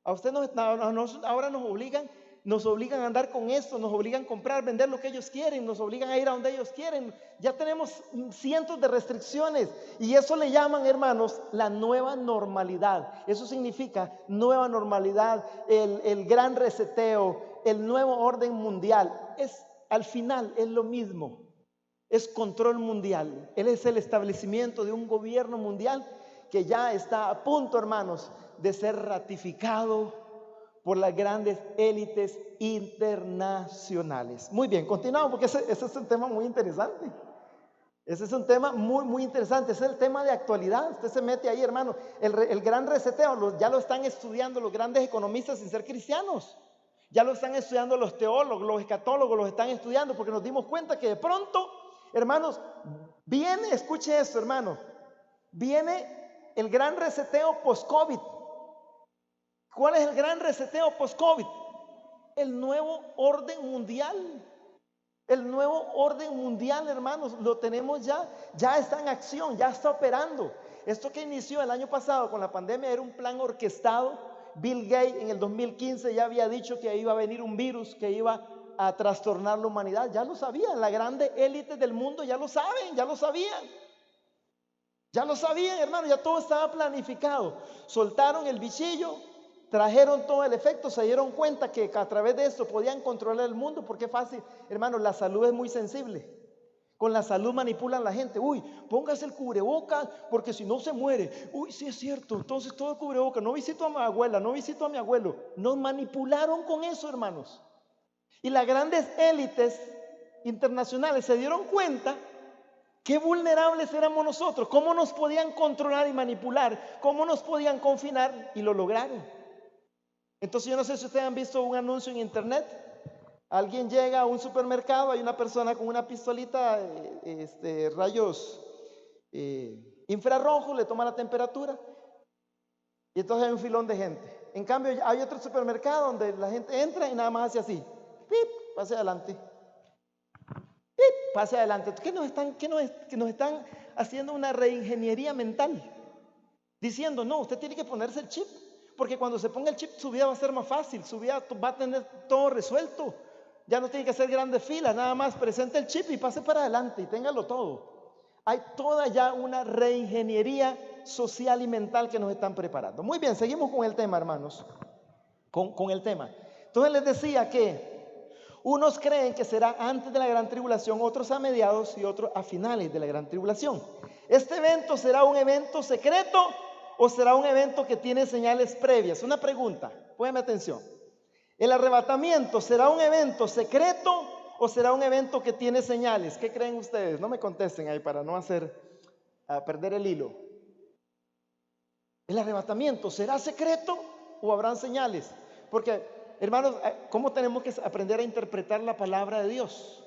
A: A usted ahora nos obligan a andar con esto, nos obligan a comprar, vender lo que ellos quieren, nos obligan a ir a donde ellos quieren. Ya tenemos cientos de restricciones y eso le llaman, hermanos, la nueva normalidad. Eso significa nueva normalidad, el gran reseteo, el nuevo orden mundial. Al final es lo mismo. es control mundial. Él es el establecimiento de un gobierno mundial que ya está a punto, hermanos, de ser ratificado por las grandes élites internacionales. Muy bien, continuamos porque ese es un tema muy interesante. Ese es un tema muy interesante. Ese es el tema de actualidad. Usted se mete ahí, hermano. El gran reseteo ya lo están estudiando los grandes economistas sin ser cristianos. Ya lo están estudiando los teólogos, los escatólogos, los están estudiando porque nos dimos cuenta que de pronto, hermanos, viene, escuche esto, hermano, viene el gran reseteo post-COVID. ¿Cuál es el gran reseteo post-COVID? El nuevo orden mundial. El nuevo orden mundial, hermanos, lo tenemos ya está en acción, ya está operando. Esto que inició el año pasado con la pandemia era un plan orquestado. Bill Gates en el 2015 ya había dicho que iba a venir un virus que iba a trastornar la humanidad. Ya lo sabían, la grande élite del mundo ya lo saben, ya lo sabían. Ya lo sabían, hermano, ya todo estaba planificado. Soltaron el bichillo, trajeron todo el efecto, se dieron cuenta que a través de esto podían controlar el mundo, porque es fácil, hermano, la salud es muy sensible. Con la salud manipulan a la gente. Uy, póngase el cubrebocas porque si no se muere. Uy, sí es cierto, entonces todo el cubrebocas. No visito a mi abuela, no visito a mi abuelo. Nos manipularon con eso, hermanos. Y las grandes élites internacionales se dieron cuenta qué vulnerables éramos nosotros, cómo nos podían controlar y manipular, cómo nos podían confinar, y lo lograron. Entonces yo no sé si ustedes han visto un anuncio en internet. Alguien llega a un supermercado, hay una persona con una pistolita, rayos infrarrojos, le toma la temperatura y entonces hay un filón de gente. En cambio hay otro supermercado donde la gente entra y nada más hace así, pip, pase adelante, pip, pase adelante. Que nos están haciendo una reingeniería mental, diciendo, no, usted tiene que ponerse el chip, porque cuando se ponga el chip su vida va a ser más fácil, su vida va a tener todo resuelto. Ya no tiene que hacer grandes filas, nada más presente el chip y pase para adelante y téngalo todo. Hay toda ya una reingeniería social y mental que nos están preparando. Muy bien, seguimos con el tema, hermanos. Con el tema. Entonces les decía que unos creen que será antes de la gran tribulación, otros a mediados y otros a finales de la gran tribulación. ¿Este evento será un evento secreto o será un evento que tiene señales previas? Una pregunta, póngame atención. ¿El arrebatamiento será un evento secreto o será un evento que tiene señales? ¿Qué creen ustedes? No me contesten ahí para no perder el hilo. ¿El arrebatamiento será secreto o habrán señales? Porque, hermanos, ¿cómo tenemos que aprender a interpretar la palabra de Dios?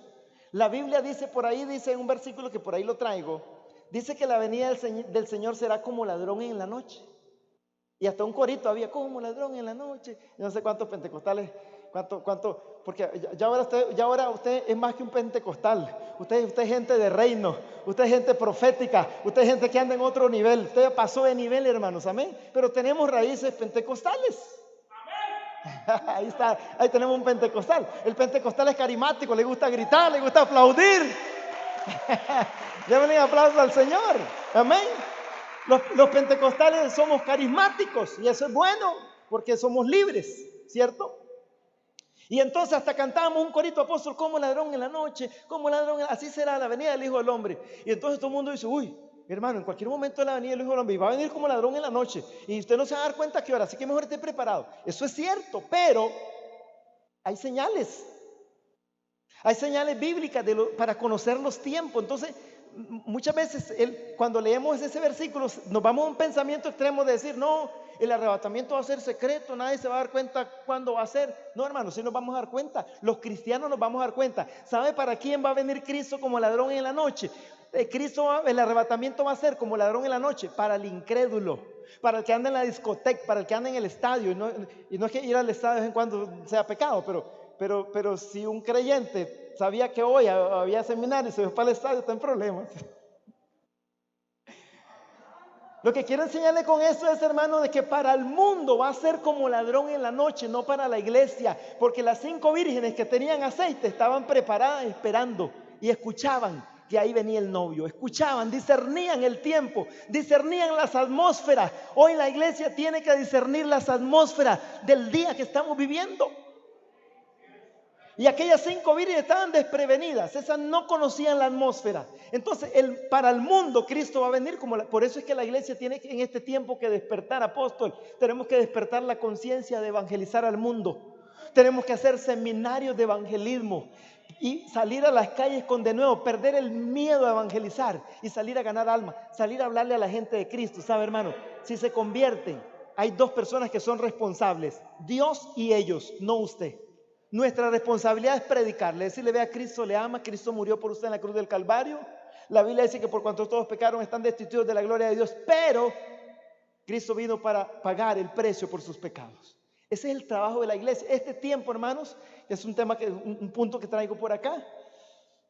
A: La Biblia dice por ahí, dice en un versículo que por ahí lo traigo, dice que la venida del Señor será como ladrón en la noche. Y hasta un corito había, como ladrón en la noche. Yo no sé cuántos pentecostales, porque ya ahora usted es más que un pentecostal. Usted es gente de reino, usted es gente profética, usted es gente que anda en otro nivel. Usted ya pasó de nivel, hermanos, amén. Pero tenemos raíces pentecostales. Amén. Ahí está, ahí tenemos un pentecostal. El pentecostal es carismático, le gusta gritar, le gusta aplaudir. Démosle un aplauso al Señor, amén. Los pentecostales somos carismáticos y eso es bueno porque somos libres, ¿cierto? Y entonces hasta cantábamos un corito, apóstol, como ladrón en la noche, como ladrón, así será la venida del Hijo del Hombre. Y entonces todo el mundo dice, uy, hermano, en cualquier momento de la venida del Hijo del Hombre, y va a venir como ladrón en la noche y usted no se va a dar cuenta a qué hora, así que mejor esté preparado. Eso es cierto, pero hay señales bíblicas para conocer los tiempos. Entonces, muchas veces cuando leemos ese versículo nos vamos a un pensamiento extremo de decir, no, el arrebatamiento va a ser secreto, nadie se va a dar cuenta cuándo va a ser. No, hermanos, sí nos vamos a dar cuenta, los cristianos nos vamos a dar cuenta. ¿Sabe para quién va a venir Cristo como ladrón en la noche? El arrebatamiento va a ser como ladrón en la noche para el incrédulo, para el que anda en la discoteca, para el que anda en el estadio. Y no es que ir al estadio de vez en cuando sea pecado, pero si un creyente sabía que hoy había seminario y se fue para el estadio, está en problemas. Lo que quiero enseñarle con esto es, hermano, de que para el mundo va a ser como ladrón en la noche, no para la iglesia, porque las 5 vírgenes que tenían aceite estaban preparadas esperando y escuchaban que ahí venía el novio, escuchaban, discernían el tiempo, discernían las atmósferas. Hoy la iglesia tiene que discernir las atmósferas del día que estamos viviendo. Y aquellas 5 vírgenes estaban desprevenidas, esas no conocían la atmósfera. Entonces, para el mundo, Cristo va a venir por eso es que la iglesia tiene en este tiempo que despertar, apóstol. Tenemos que despertar la conciencia de evangelizar al mundo. Tenemos que hacer seminarios de evangelismo y salir a las calles con de nuevo, perder el miedo a evangelizar y salir a ganar alma, salir a hablarle a la gente de Cristo. ¿Sabe, hermano? Si se convierten, hay 2 personas que son responsables, Dios y ellos, no usted. Nuestra responsabilidad es predicarle, decirle: vea, Cristo le ama, Cristo murió por usted en la cruz del Calvario. La Biblia dice que por cuanto todos pecaron están destituidos de la gloria de Dios, pero Cristo vino para pagar el precio por sus pecados. Ese es el trabajo de la iglesia. Este tiempo, hermanos, es un tema un punto que traigo por acá.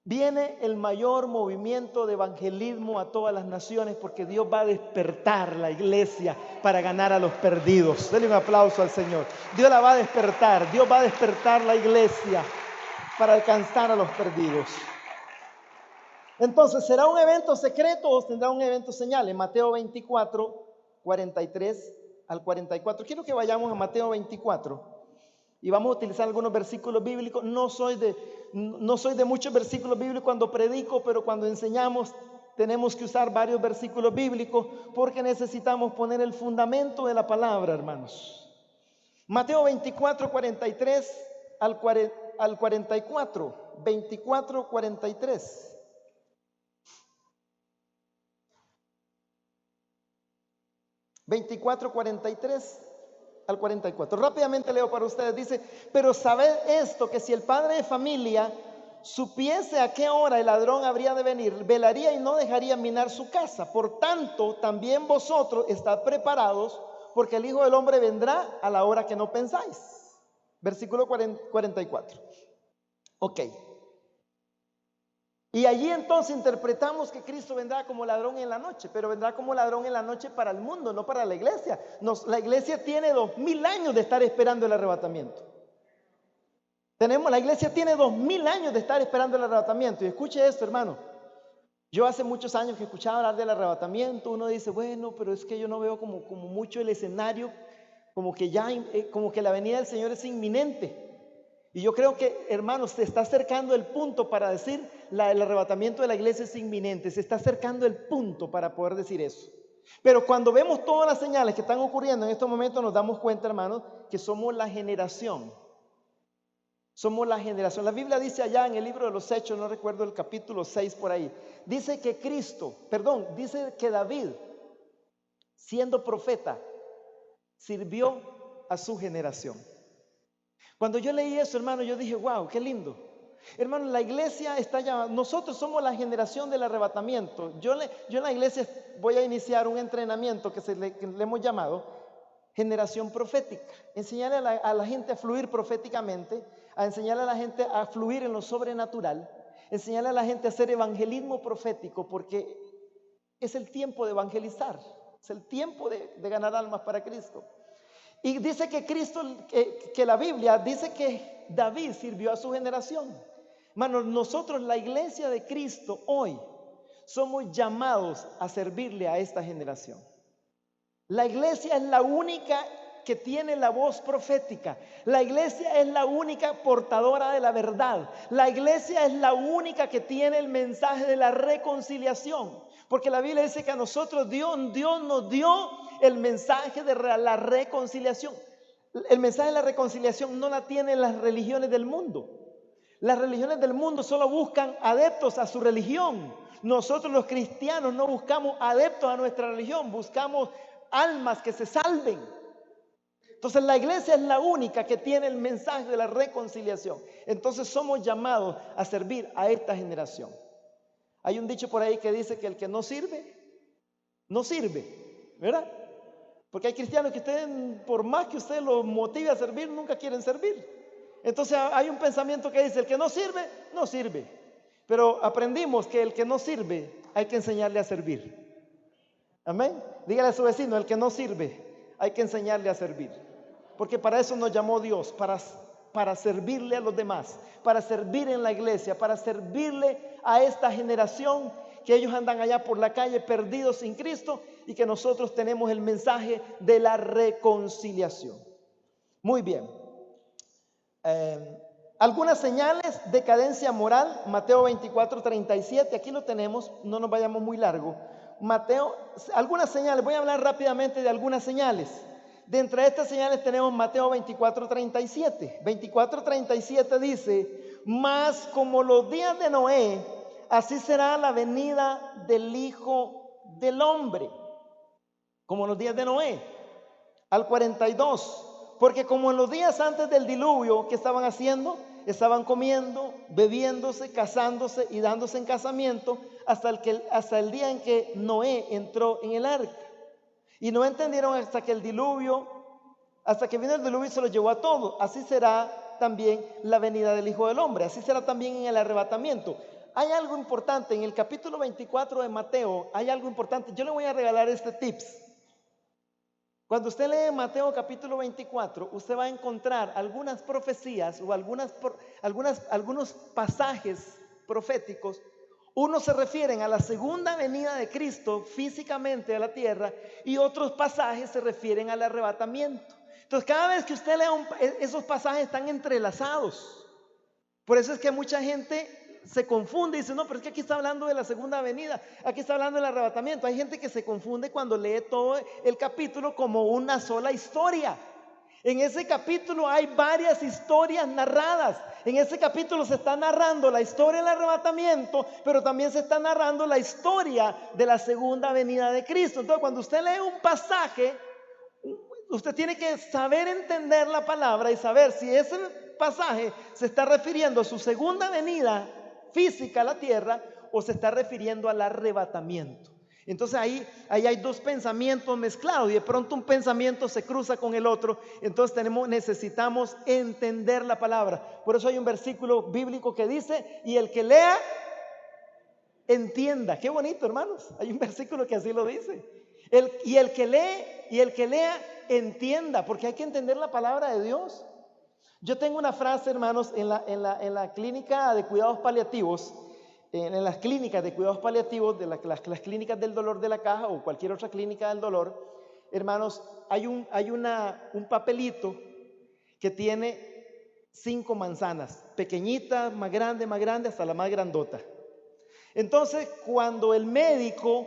A: Viene el mayor movimiento de evangelismo a todas las naciones, porque Dios va a despertar la iglesia para ganar a los perdidos. Denle un aplauso al Señor. Dios la va a despertar. Dios va a despertar la iglesia para alcanzar a los perdidos. Entonces, ¿será un evento secreto o tendrá un evento señal? En Mateo 24, 43 al 44. Quiero que vayamos a Mateo 24. Y vamos a utilizar algunos versículos bíblicos. No soy de muchos versículos bíblicos cuando predico, pero cuando enseñamos tenemos que usar varios versículos bíblicos porque necesitamos poner el fundamento de la palabra, hermanos. Mateo 24, 43 al 44. 24, 43. Al 44. Rápidamente leo para ustedes. Dice: pero sabed esto, que si el padre de familia supiese a qué hora el ladrón habría de venir, velaría y no dejaría minar su casa. Por tanto, también vosotros estad preparados, porque el Hijo del Hombre vendrá a la hora que no pensáis. Versículo 44. Ok. Y allí entonces interpretamos que Cristo vendrá como ladrón en la noche, pero vendrá como ladrón en la noche para el mundo, no para la iglesia. La iglesia tiene 2000 años de estar esperando el arrebatamiento. La iglesia tiene 2000 años de estar esperando el arrebatamiento. Y escuche esto, hermano. Yo hace muchos años que escuchaba hablar del arrebatamiento. Uno dice: bueno, pero es que yo no veo como mucho el escenario, como que la venida del Señor es inminente. Y yo creo que, hermanos, se está acercando el punto para decir el arrebatamiento de la iglesia es inminente. Se está acercando el punto para poder decir eso. Pero cuando vemos todas las señales que están ocurriendo en estos momentos, nos damos cuenta, hermanos, que somos la generación. Somos la generación. La Biblia dice allá en el libro de los Hechos, no recuerdo el capítulo 6 por ahí, dice que David, siendo profeta, sirvió a su generación. Cuando yo leí eso, hermano, yo dije: wow, qué lindo. Hermano, la iglesia está llamada, nosotros somos la generación del arrebatamiento. Yo en la iglesia voy a iniciar un entrenamiento que le hemos llamado generación profética. Enseñarle a la gente a fluir proféticamente, a enseñarle a la gente a fluir en lo sobrenatural, enseñarle a la gente a hacer evangelismo profético, porque es el tiempo de evangelizar, es el tiempo de ganar almas para Cristo. Y dice que que la Biblia dice que David sirvió a su generación. Hermanos, nosotros, la iglesia de Cristo, hoy somos llamados a servirle a esta generación. La iglesia es la única que tiene la voz profética. La iglesia es la única portadora de la verdad. La iglesia es la única que tiene el mensaje de la reconciliación. Porque la Biblia dice que a nosotros Dios nos dio el mensaje de la reconciliación. El mensaje de la reconciliación no la tienen las religiones del mundo. Las religiones del mundo solo buscan adeptos a su religión. Nosotros los cristianos no buscamos adeptos a nuestra religión, buscamos almas que se salven. Entonces la iglesia es la única que tiene el mensaje de la reconciliación. Entonces somos llamados a servir a esta generación. Hay un dicho por ahí que dice que el que no sirve, no sirve, ¿verdad? Porque hay cristianos que ustedes, por más que usted los motive a servir, nunca quieren servir. Entonces hay un pensamiento que dice: el que no sirve, no sirve. Pero aprendimos que el que no sirve, hay que enseñarle a servir. Amén. Dígale a su vecino: el que no sirve, hay que enseñarle a servir. Porque para eso nos llamó Dios, para servirle a los demás, para servir en la iglesia, para servirle a esta generación que ellos andan allá por la calle perdidos sin Cristo, y que nosotros tenemos el mensaje de la reconciliación. Muy bien. Algunas señales, decadencia moral, Mateo 24:37, aquí lo tenemos, no nos vayamos muy largo. Mateo, algunas señales, voy a hablar rápidamente de algunas señales. De entre estas señales tenemos Mateo 24:37. 24:37 dice: mas como los días de Noé, así será la venida del Hijo del Hombre. Como los días de Noé. Al 42, porque como en los días antes del diluvio, ¿qué estaban haciendo? Estaban comiendo, bebiéndose, casándose y dándose en casamiento hasta el día en que Noé entró en el arca. Y no entendieron hasta que vino el diluvio y se los llevó a todos. Así será también la venida del Hijo del Hombre. Así será también en el arrebatamiento. Hay algo importante en el capítulo 24 de Mateo. Hay algo importante. Yo le voy a regalar este tips. Cuando usted lee Mateo capítulo 24, usted va a encontrar algunas profecías o algunos pasajes proféticos. Unos se refieren a la segunda venida de Cristo físicamente a la tierra y otros pasajes se refieren al arrebatamiento. Entonces, cada vez que usted lea esos pasajes están entrelazados. Por eso es que mucha gente se confunde y dice: no, pero es que aquí está hablando de la segunda venida, aquí está hablando del arrebatamiento. Hay gente que se confunde cuando lee todo el capítulo como una sola historia. En ese capítulo hay varias historias narradas. En ese capítulo se está narrando la historia del arrebatamiento, pero también se está narrando la historia de la segunda venida de Cristo. Entonces, cuando usted lee un pasaje, usted tiene que saber entender la palabra y saber si ese pasaje se está refiriendo a su segunda venida física a la tierra o se está refiriendo al arrebatamiento. Entonces ahí hay dos pensamientos mezclados y de pronto un pensamiento se cruza con el otro. Entonces necesitamos entender la palabra. Por eso hay un versículo bíblico que dice: y el que lea, entienda. Qué bonito, hermanos. Hay un versículo que así lo dice. Y el que lea, entienda, porque hay que entender la palabra de Dios. Yo tengo una frase, hermanos, en la clínica de cuidados paliativos, en las clínicas de cuidados paliativos, de las clínicas del dolor de la Caja o cualquier otra clínica del dolor, hermanos, hay un papelito que tiene 5 manzanas, pequeñitas, más grande, hasta la más grandota. Entonces, cuando el médico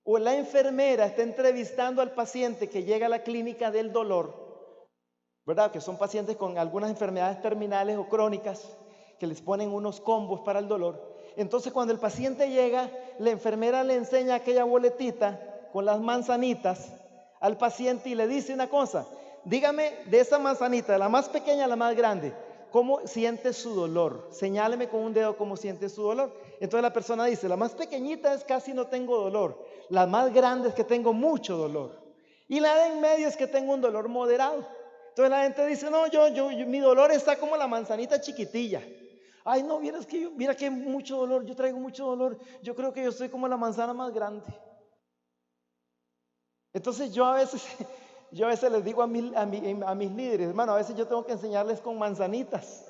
A: o la enfermera está entrevistando al paciente que llega a la clínica del dolor, ¿verdad? Que son pacientes con algunas enfermedades terminales o crónicas que les ponen unos combos para el dolor. Entonces, cuando el paciente llega, la enfermera le enseña aquella boletita con las manzanitas al paciente y le dice una cosa: dígame de esa manzanita, de la más pequeña a la más grande, ¿cómo siente su dolor? Señáleme con un dedo cómo siente su dolor. Entonces la persona dice: la más pequeñita es casi no tengo dolor, la más grande es que tengo mucho dolor, y la de en medio es que tengo un dolor moderado. Entonces la gente dice: no, mi dolor está como la manzanita chiquitilla. Ay, no, mira que mucho dolor, yo traigo mucho dolor, yo creo que yo soy como la manzana más grande. Entonces yo a veces les digo a mis líderes: hermano, a veces yo tengo que enseñarles con manzanitas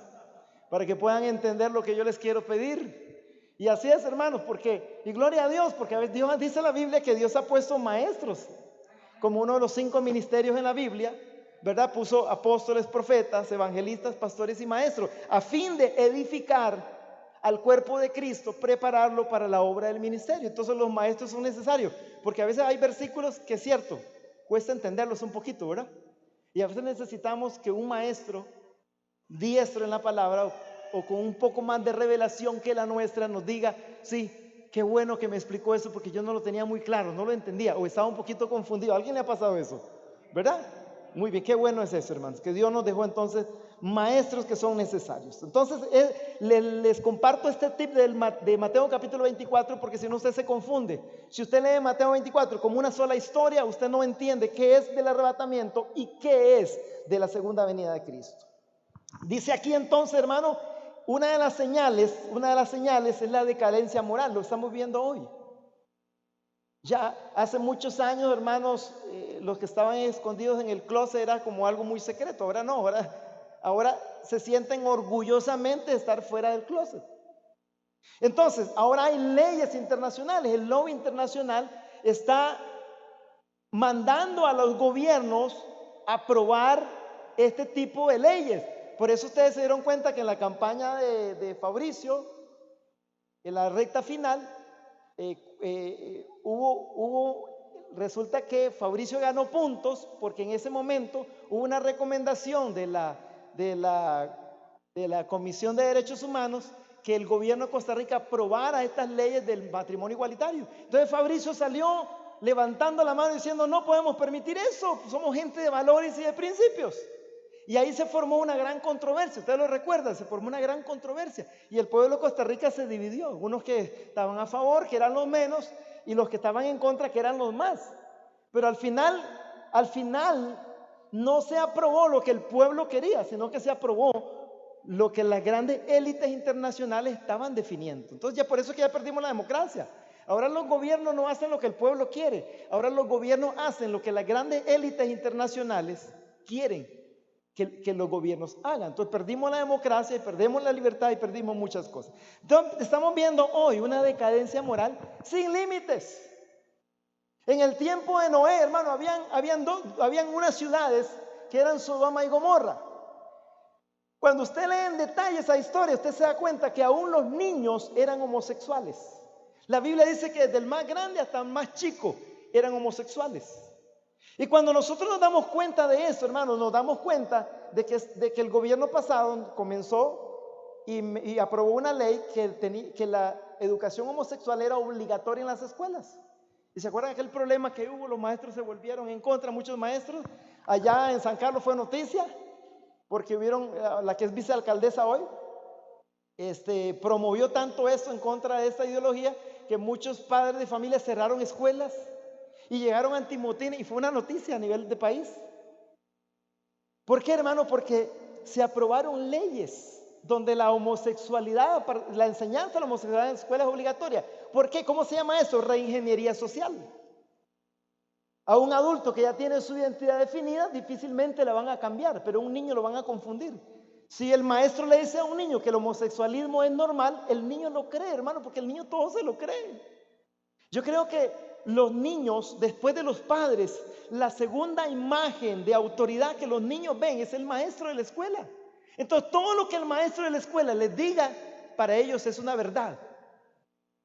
A: para que puedan entender lo que yo les quiero pedir. Y así es, hermanos, y gloria a Dios, porque a veces Dios dice en la Biblia que Dios ha puesto maestros como uno de los 5 ministerios en la Biblia, ¿verdad? Puso apóstoles, profetas, evangelistas, pastores y maestros a fin de edificar al cuerpo de Cristo, prepararlo para la obra del ministerio. Entonces los maestros son necesarios, porque a veces hay versículos que es cierto, cuesta entenderlos un poquito, ¿verdad? Y a veces necesitamos que un maestro diestro en la palabra o con un poco más de revelación que la nuestra nos diga: sí, qué bueno que me explicó eso, porque yo no lo tenía muy claro, no lo entendía o estaba un poquito confundido. ¿A alguien le ha pasado eso? ¿Verdad? Muy bien, qué bueno es eso, hermanos, que Dios nos dejó entonces maestros que son necesarios. Entonces les comparto este tip de Mateo capítulo 24, porque si no usted se confunde. Si usted lee Mateo 24 como una sola historia, usted no entiende qué es del arrebatamiento y qué es de la segunda venida de Cristo. Dice aquí entonces, hermano, una de las señales es la decadencia moral. Lo estamos viendo hoy. Ya hace muchos años, hermanos, los que estaban escondidos en el closet era como algo muy secreto. Ahora no, ahora se sienten orgullosamente de estar fuera del closet. Entonces, ahora hay leyes internacionales. El lobby internacional está mandando a los gobiernos a aprobar este tipo de leyes Por eso ustedes se dieron cuenta que en la campaña de Fabricio, en la recta final, resulta que Fabricio ganó puntos porque en ese momento hubo una recomendación de la Comisión de Derechos Humanos que el gobierno de Costa Rica aprobara estas leyes del matrimonio igualitario. Entonces Fabricio salió levantando la mano diciendo: no podemos permitir eso, somos gente de valores y de principios. Y ahí se formó una gran controversia, ustedes lo recuerdan, se formó una gran controversia. Y el pueblo de Costa Rica se dividió, unos que estaban a favor, que eran los menos, y los que estaban en contra, que eran los más. Pero al final no se aprobó lo que el pueblo quería, sino que se aprobó lo que las grandes élites internacionales estaban definiendo. Entonces ya por eso que ya perdimos la democracia. Ahora los gobiernos no hacen lo que el pueblo quiere, ahora los gobiernos hacen lo que las grandes élites internacionales quieren que los gobiernos hagan. Entonces perdimos la democracia y perdimos la libertad y perdimos muchas cosas. Entonces estamos viendo hoy una decadencia moral sin límites. En el tiempo de Noé, hermano, habían unas ciudades que eran Sodoma y Gomorra. Cuando usted lee en detalle esa historia, usted se da cuenta que aún los niños eran homosexuales. La Biblia dice que desde el más grande hasta el más chico eran homosexuales. Y cuando nosotros nos damos cuenta de eso, hermanos, nos damos cuenta de que el gobierno pasado comenzó y aprobó una ley que la educación homosexual era obligatoria en las escuelas. ¿Y se acuerdan aquel problema que hubo? Los maestros se volvieron en contra, muchos maestros. Allá en San Carlos fue noticia, porque hubieron, la que es vicealcaldesa hoy, promovió tanto eso en contra de esta ideología, que muchos padres de familia cerraron escuelas y llegaron antimotines, y fue una noticia a nivel de país. ¿Por qué, hermano? Porque se aprobaron leyes donde la homosexualidad, la enseñanza de la homosexualidad en la escuela es obligatoria. ¿Por qué? ¿Cómo se llama eso? Reingeniería social. A un adulto que ya tiene su identidad definida, difícilmente la van a cambiar, pero a un niño lo van a confundir. Si el maestro le dice a un niño que el homosexualismo es normal, el niño lo cree, hermano, porque el niño todo se lo cree. Yo creo que los niños, después de los padres, la segunda imagen de autoridad que los niños ven es el maestro de la escuela. Entonces todo lo que el maestro de la escuela les diga, para ellos es una verdad.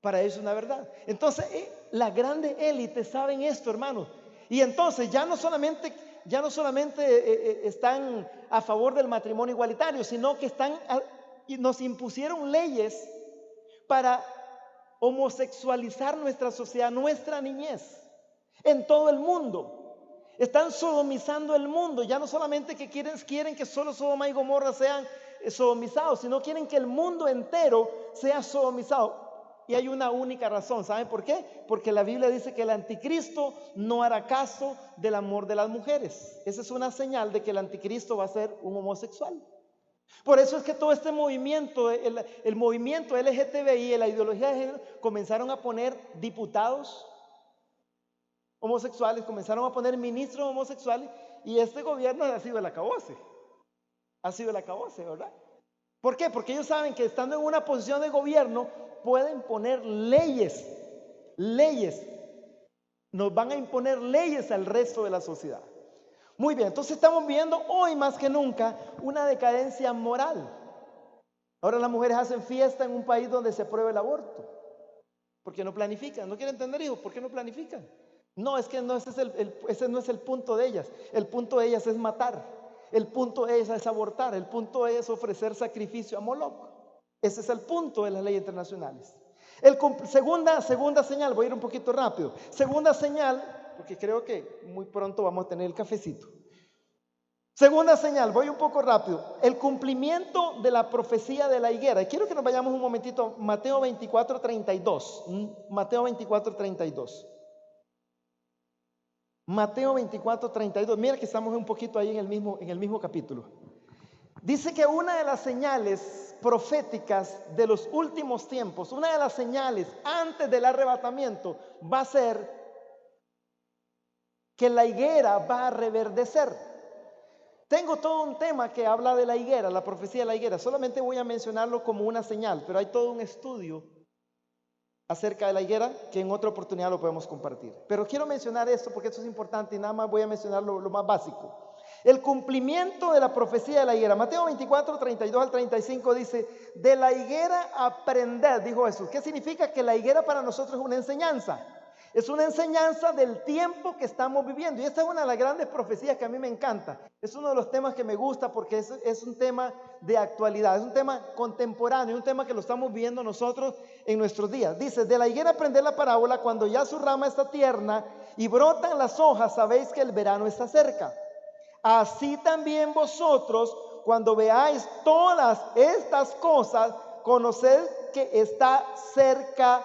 A: Para ellos es una verdad. Entonces las grandes élites saben esto, hermanos. Y entonces ya no solamente están a favor del matrimonio igualitario, sino que nos impusieron leyes para homosexualizar nuestra sociedad, nuestra niñez, en todo el mundo. Están sodomizando el mundo. Ya no solamente que quieren que solo Sodoma y Gomorra sean sodomizados, sino quieren que el mundo entero sea sodomizado. Y hay una única razón, ¿saben por qué? Porque la Biblia dice que el anticristo no hará caso del amor de las mujeres. Esa es una señal de que el anticristo va a ser un homosexual. Por eso es que todo este movimiento, el movimiento LGTBI, la ideología de género, comenzaron a poner diputados homosexuales, comenzaron a poner ministros homosexuales, y este gobierno ha sido el acabose. Ha sido el acabose, ¿verdad? ¿Por qué? Porque ellos saben que estando en una posición de gobierno pueden poner leyes, nos van a imponer leyes al resto de la sociedad. Muy bien, entonces estamos viendo hoy más que nunca una decadencia moral. Ahora las mujeres hacen fiesta en un país donde se aprueba el aborto, porque no planifican. ¿No quieren tener hijos? ¿Por qué no planifican? No, es que no, ese no es el punto de ellas. El punto de ellas es matar. El punto de ellas es abortar. El punto de ellas es ofrecer sacrificio a Moloch. Ese es el punto de las leyes internacionales. Segunda señal, voy a ir un poquito rápido. Segunda señal, porque creo que muy pronto vamos a tener el cafecito. Segunda señal, voy un poco rápido. El cumplimiento de la profecía de la higuera. Y quiero que nos vayamos un momentito a Mateo 24:32. Mateo 24:32. Mateo 24:32. Mira que estamos un poquito ahí en el mismo capítulo. Dice que una de las señales proféticas de los últimos tiempos, una de las señales antes del arrebatamiento, va a ser que la higuera va a reverdecer. Tengo todo un tema que habla de la higuera, la profecía de la higuera. Solamente voy a mencionarlo como una señal, pero hay todo un estudio acerca de la higuera que en otra oportunidad lo podemos compartir. Pero quiero mencionar esto porque esto es importante y nada más voy a mencionar lo más básico. El cumplimiento de la profecía de la higuera. Mateo 24, 32 al 35 dice, de la higuera aprended, dijo Jesús. ¿Qué significa? Que la higuera para nosotros es una enseñanza. Es una enseñanza del tiempo que estamos viviendo. Y esta es una de las grandes profecías que a mí me encanta. Es uno de los temas que me gusta porque es un tema de actualidad. Es un tema contemporáneo, un tema que lo estamos viviendo nosotros en nuestros días. Dice, de la higuera aprended la parábola, cuando ya su rama está tierna y brotan las hojas, sabéis que el verano está cerca. Así también vosotros, cuando veáis todas estas cosas, conoced que está cerca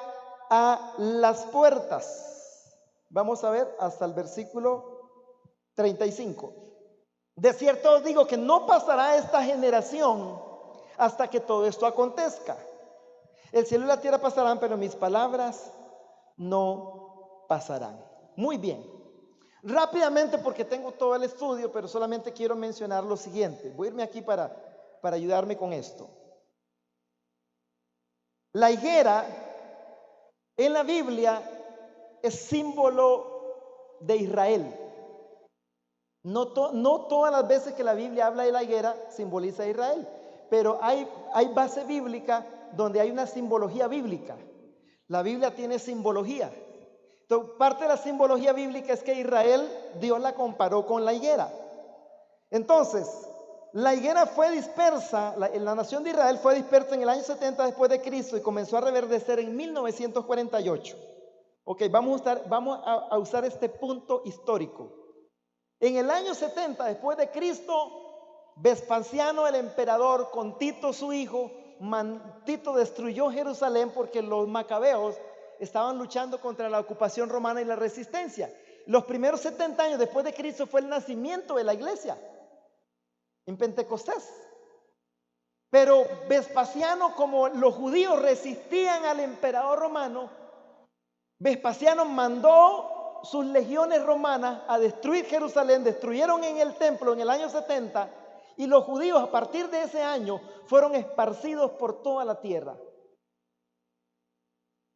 A: a las puertas. Vamos a ver hasta el versículo 35. De cierto os digo que no pasará esta generación hasta que todo esto acontezca. El cielo y la tierra pasarán, pero mis palabras no pasarán. Muy bien. Rápidamente, porque tengo todo el estudio, pero solamente quiero mencionar lo siguiente. Voy a irme aquí para ayudarme con esto. La higuera en la Biblia es símbolo de Israel. No todas las veces que la Biblia habla de la higuera simboliza a Israel, pero hay base bíblica donde hay una simbología bíblica. La Biblia tiene simbología. Entonces, parte de la simbología bíblica es que Israel, Dios la comparó con la higuera. Entonces, la higuera fue dispersa, la nación de Israel fue dispersa en el año 70 después de Cristo y comenzó a reverdecer en 1948. Ok, vamos a usar este punto histórico. En el año 70 después de Cristo, Vespasiano el emperador con Tito su hijo, Tito destruyó Jerusalén porque los macabeos estaban luchando contra la ocupación romana y la resistencia. Los primeros 70 años después de Cristo fue el nacimiento de la iglesia en Pentecostés. Pero Vespasiano, como los judíos resistían al emperador romano, Vespasiano mandó sus legiones romanas a destruir Jerusalén. Destruyeron en el templo en el año 70 y los judíos a partir de ese año fueron esparcidos por toda la tierra.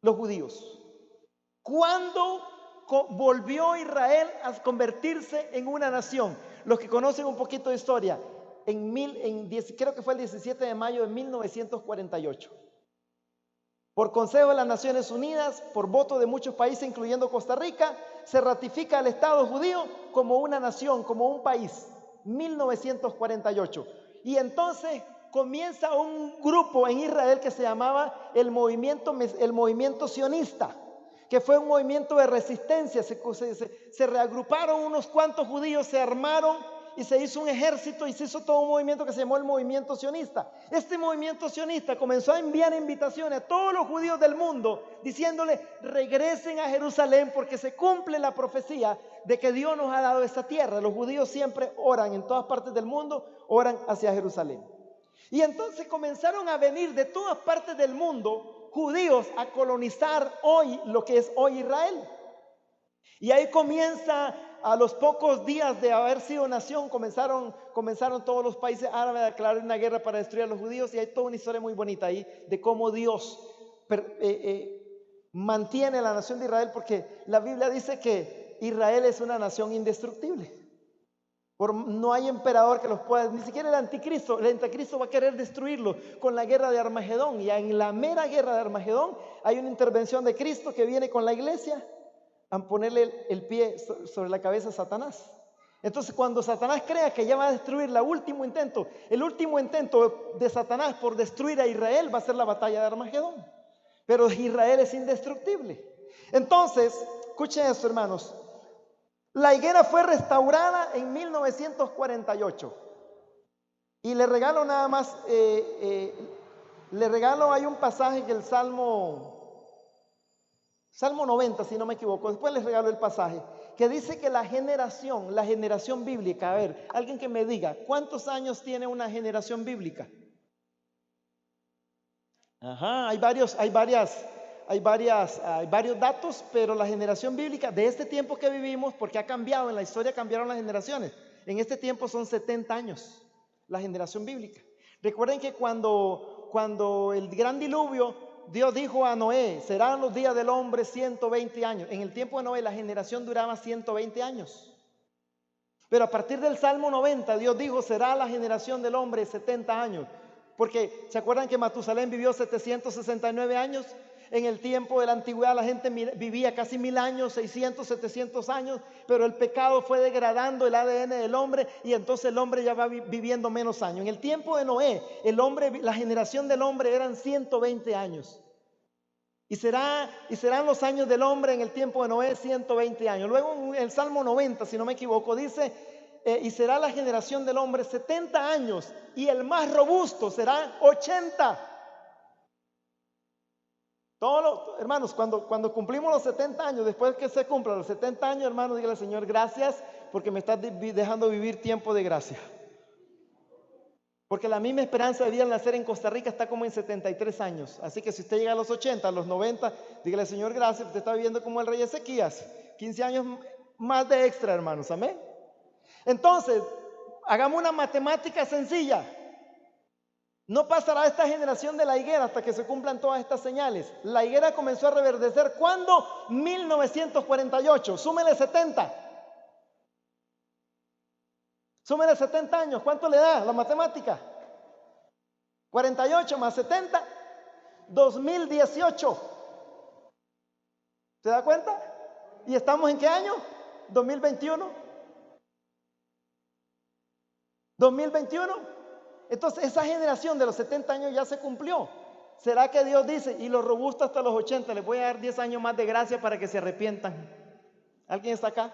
A: Los judíos. ¿Cuándo volvió Israel a convertirse en una nación? Los que conocen un poquito de historia, creo que fue el 17 de mayo de 1948. Por consejo de las Naciones Unidas, por voto de muchos países, incluyendo Costa Rica, se ratifica el Estado judío como una nación, como un país. 1948. Y entonces comienza un grupo en Israel que se llamaba el movimiento sionista, que fue un movimiento de resistencia. Se reagruparon unos cuantos judíos, se armaron y se hizo un ejército y se hizo todo un movimiento que se llamó el movimiento sionista. Este movimiento sionista comenzó a enviar invitaciones a todos los judíos del mundo diciéndole: regresen a Jerusalén porque se cumple la profecía de que Dios nos ha dado esta tierra. Los judíos siempre oran en todas partes del mundo, oran hacia Jerusalén. Y entonces comenzaron a venir de todas partes del mundo judíos a colonizar hoy lo que es hoy Israel. Y ahí comienza, a los pocos días de haber sido nación, comenzaron todos los países árabes a declarar una guerra para destruir a los judíos. Y hay toda una historia muy bonita ahí de cómo Dios mantiene la nación de Israel, porque la Biblia dice que Israel es una nación indestructible. No hay emperador que los pueda, ni siquiera el anticristo va a querer destruirlo con la guerra de Armagedón. Y en la mera guerra de Armagedón hay una intervención de Cristo que viene con la iglesia a ponerle el pie sobre la cabeza a Satanás. Entonces, cuando Satanás crea que ya va a destruir el último intento de Satanás por destruir a Israel, va a ser la batalla de Armagedón. Pero Israel es indestructible. Entonces, escuchen esto, hermanos. La higuera fue restaurada en 1948. Y le regalo nada más, hay un pasaje que el Salmo 90, si no me equivoco, después les regalo el pasaje, que dice que la generación bíblica, a ver, alguien que me diga, ¿cuántos años tiene una generación bíblica? Ajá, hay varios datos, pero la generación bíblica de este tiempo que vivimos, porque ha cambiado, en la historia cambiaron las generaciones, en este tiempo son 70 años, la generación bíblica. Recuerden que cuando el gran diluvio, Dios dijo a Noé: serán los días del hombre 120 años. En el tiempo de Noé la generación duraba 120 años. Pero a partir del Salmo 90, Dios dijo, será la generación del hombre 70 años. Porque, ¿se acuerdan que Matusalén vivió 769 años? En el tiempo de la antigüedad la gente vivía casi 1000 años, 600, 700 años, pero el pecado fue degradando el ADN del hombre y entonces el hombre ya va viviendo menos años. En el tiempo de Noé, la generación del hombre eran 120 años. Y serán los años del hombre en el tiempo de Noé 120 años. Luego en el Salmo 90, si no me equivoco, dice, y será la generación del hombre 70 años y el más robusto será 80. Hermanos, cuando cumplimos los 70 años, después que se cumplan los 70 años, hermanos, dígale al Señor, gracias porque me estás dejando vivir tiempo de gracia. Porque la misma esperanza de vida al nacer en Costa Rica está como en 73 años. Así que si usted llega a los 80, a los 90, dígale al Señor, gracias, usted está viviendo como el rey Ezequías. 15 años más de extra, hermanos, amén. Entonces, hagamos una matemática sencilla. No pasará esta generación de la higuera hasta que se cumplan todas estas señales. La higuera comenzó a reverdecer, ¿cuándo? 1948. Súmele 70. Súmele 70 años. ¿Cuánto le da la matemática? 48 más 70. 2018. ¿Se da cuenta? ¿Y estamos en qué año? 2021. 2021. Entonces esa generación de los 70 años ya se cumplió. ¿Será que Dios dice, y los robustos hasta los 80, les voy a dar 10 años más de gracia para que se arrepientan? ¿Alguien está acá?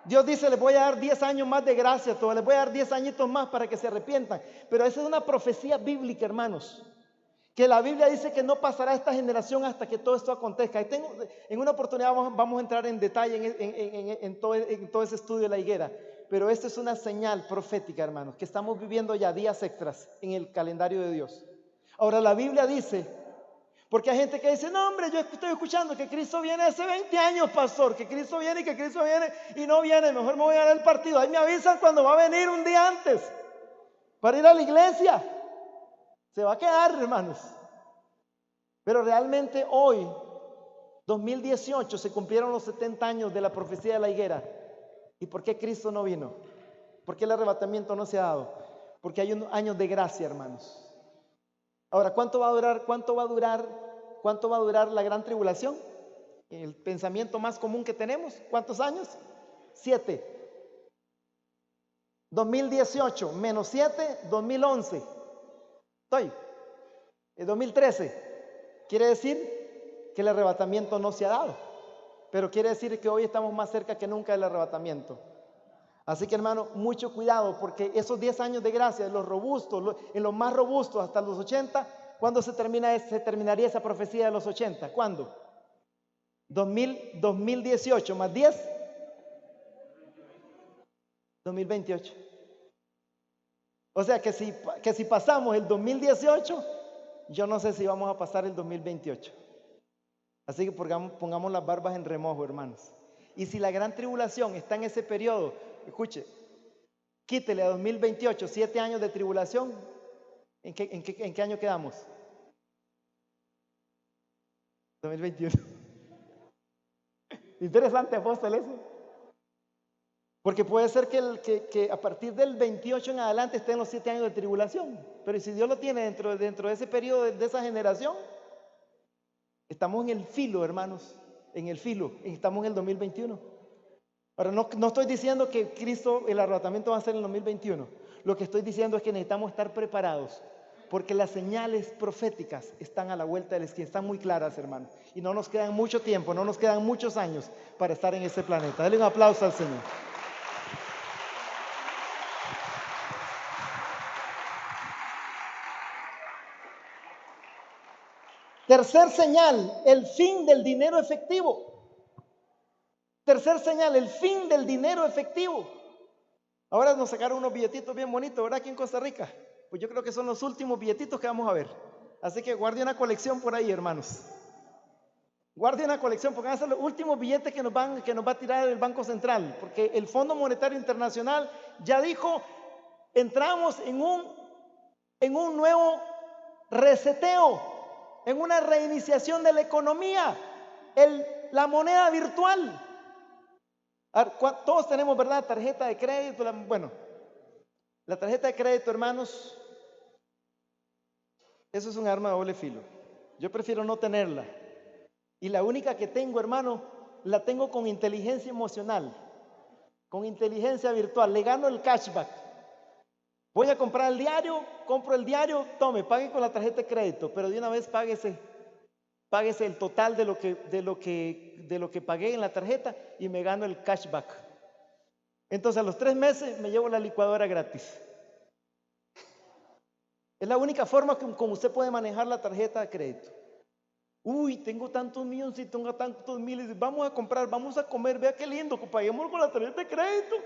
A: Dios dice, les voy a dar 10 años más de gracia, les voy a dar 10 añitos más para que se arrepientan. Pero esa es una profecía bíblica, hermanos. Que la Biblia dice que no pasará esta generación hasta que todo esto acontezca. En una oportunidad vamos a entrar en detalle en todo ese estudio de la higuera. Pero esto es una señal profética, hermanos, que estamos viviendo ya días extras en el calendario de Dios. Ahora la Biblia dice, porque hay gente que dice, no hombre, yo estoy escuchando que Cristo viene hace 20 años, pastor, que Cristo viene y no viene, mejor me voy a dar el partido. Ahí me avisan cuando va a venir un día antes para ir a la iglesia. Se va a quedar, hermanos. Pero realmente hoy, 2018, se cumplieron los 70 años de la profecía de la higuera. ¿Y por qué Cristo no vino? ¿Por qué el arrebatamiento no se ha dado? Porque hay unos años de gracia, hermanos. Ahora, ¿cuánto va a durar la gran tribulación? El pensamiento más común que tenemos, ¿cuántos años? 7. 2018 menos 7, 2011. Estoy. 2013. Quiere decir que el arrebatamiento no se ha dado. Pero quiere decir que hoy estamos más cerca que nunca del arrebatamiento. Así que, hermano, mucho cuidado, porque esos 10 años de gracia, en los robustos, en los más robustos hasta los 80, ¿cuándo se terminaría esa profecía de los 80? ¿Cuándo? 2018 más 10, 2028. O sea que si pasamos el 2018, yo no sé si vamos a pasar el 2028. Así que pongamos las barbas en remojo, hermanos. Y si la gran tribulación está en ese periodo, escuche, quítele a 2028 7 años de tribulación, ¿en qué año quedamos? 2021. Interesante, apóstol, eso. Porque puede ser que a partir del 28 en adelante estén los 7 años de tribulación. Pero si Dios lo tiene dentro de ese periodo, de esa generación, estamos en el filo, hermanos, en el filo, estamos en el 2021. Ahora, no estoy diciendo que el arrebatamiento va a ser en el 2021. Lo que estoy diciendo es que necesitamos estar preparados, porque las señales proféticas están a la vuelta de la esquina, están muy claras, hermanos. Y no nos quedan mucho tiempo, no nos quedan muchos años para estar en este planeta. Dale un aplauso al Señor. Tercer señal, el fin del dinero efectivo. Tercer señal, el fin del dinero efectivo. Ahora nos sacaron unos billetitos bien bonitos, ¿verdad? Aquí en Costa Rica. Pues yo creo que son los últimos billetitos que vamos a ver. Así que guarde una colección por ahí, hermanos. Guarde una colección, porque van a ser los últimos billetes que nos va a tirar el Banco Central. Porque el Fondo Monetario Internacional ya dijo, entramos en un nuevo reseteo, en una reiniciación de la economía, la moneda virtual. Todos tenemos, ¿verdad? Tarjeta de crédito. Bueno, la tarjeta de crédito, hermanos, eso es un arma de doble filo. Yo prefiero no tenerla. Y la única que tengo, hermano, la tengo con inteligencia emocional, con inteligencia virtual. Le gano el cashback. Voy a comprar el diario, compro el diario, tome, pague con la tarjeta de crédito, pero de una vez páguese el total de lo que pagué en la tarjeta y me gano el cashback. Entonces a los 3 meses me llevo la licuadora gratis. Es la única forma como usted puede manejar la tarjeta de crédito. Uy, tengo tantos millones y tengo tantos miles, vamos a comprar, vamos a comer, vea qué lindo, paguemos con la tarjeta de crédito.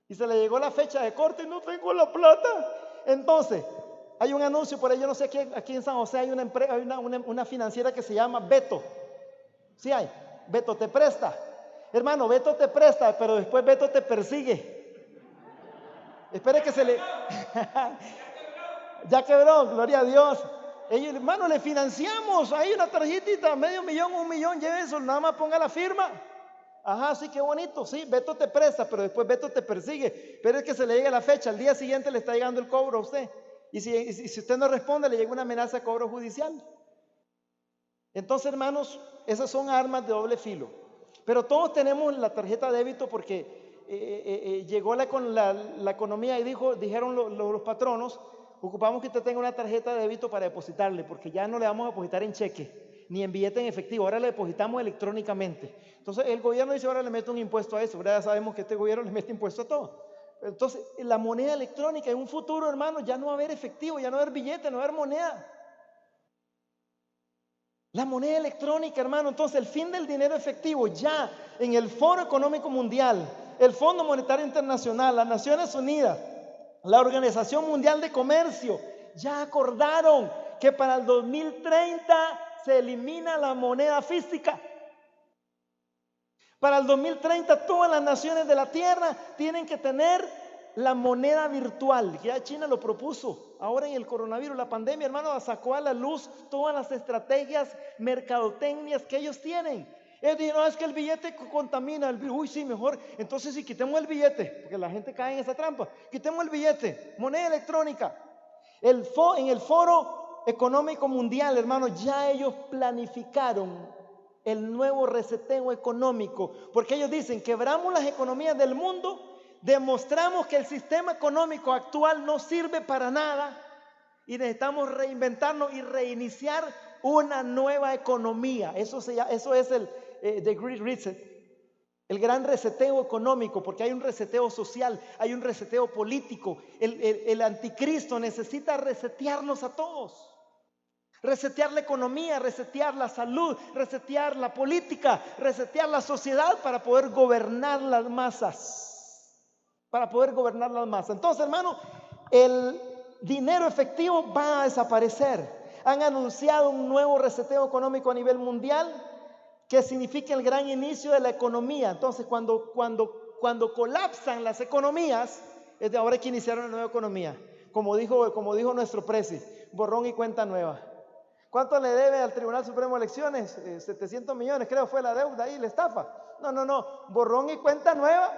A: Y se le llegó la fecha de corte y no tengo la plata. Entonces, hay un anuncio por ahí, yo no sé, aquí en San José hay una financiera que se llama Beto. ¿Sí hay? Beto te presta. Hermano, Beto te presta, pero después Beto te persigue. Espere que se le... Ya quebró, gloria a Dios. Ellos, hermano, le financiamos. Hay una tarjetita, $500,000, $1,000,000, lleve eso, nada más ponga la firma. Ajá, sí, qué bonito, sí, Beto te presta, pero después Beto te persigue. Pero es que se le llega la fecha, al día siguiente le está llegando el cobro a usted. Y si usted no responde, le llega una amenaza de cobro judicial. Entonces, hermanos, esas son armas de doble filo. Pero todos tenemos la tarjeta de débito porque llegó la economía y dijeron los patronos, ocupamos que usted tenga una tarjeta de débito para depositarle, porque ya no le vamos a depositar en cheque ni en billete en efectivo, ahora le depositamos electrónicamente. Entonces el gobierno dice, ahora le mete un impuesto a eso, ahora ya sabemos que este gobierno le mete impuesto a todo. Entonces la moneda electrónica en un futuro, hermano, ya no va a haber efectivo, ya no va a haber billete, no va a haber moneda. La moneda electrónica, hermano, entonces el fin del dinero efectivo ya en el Foro Económico Mundial, el Fondo Monetario Internacional, las Naciones Unidas, la Organización Mundial de Comercio, ya acordaron que para el 2030 se elimina la moneda física. Para el 2030 todas las naciones de la tierra tienen que tener la moneda virtual. Ya China lo propuso. Ahora en el coronavirus, la pandemia, hermano, sacó a la luz todas las estrategias mercadotecnias que ellos tienen. Ellos dijeron, no, es que el billete contamina. Uy, sí, mejor. Entonces si quitemos el billete, porque la gente cae en esa trampa. Quitemos el billete, moneda electrónica. En el Foro Económico Mundial, hermano, ya ellos planificaron el nuevo reseteo económico, porque ellos dicen, quebramos las economías del mundo, demostramos que el sistema económico actual no sirve para nada y necesitamos reinventarnos y reiniciar una nueva economía. Eso es el The Great Reset, el gran reseteo económico, porque hay un reseteo social, hay un reseteo político. El anticristo necesita resetearnos a todos. Resetear la economía, resetear la salud, resetear la política, resetear la sociedad para poder gobernar las masas. Para poder gobernar las masas. Entonces, hermano, el dinero efectivo va a desaparecer. Han anunciado un nuevo reseteo económico a nivel mundial que significa el gran inicio de la economía. Entonces, cuando colapsan las economías, es de ahora que iniciaron una nueva economía. Como dijo nuestro presi, borrón y cuenta nueva. ¿Cuánto le debe al Tribunal Supremo de Elecciones? 700 millones, creo fue la deuda ahí, la estafa. No, borrón y cuenta nueva.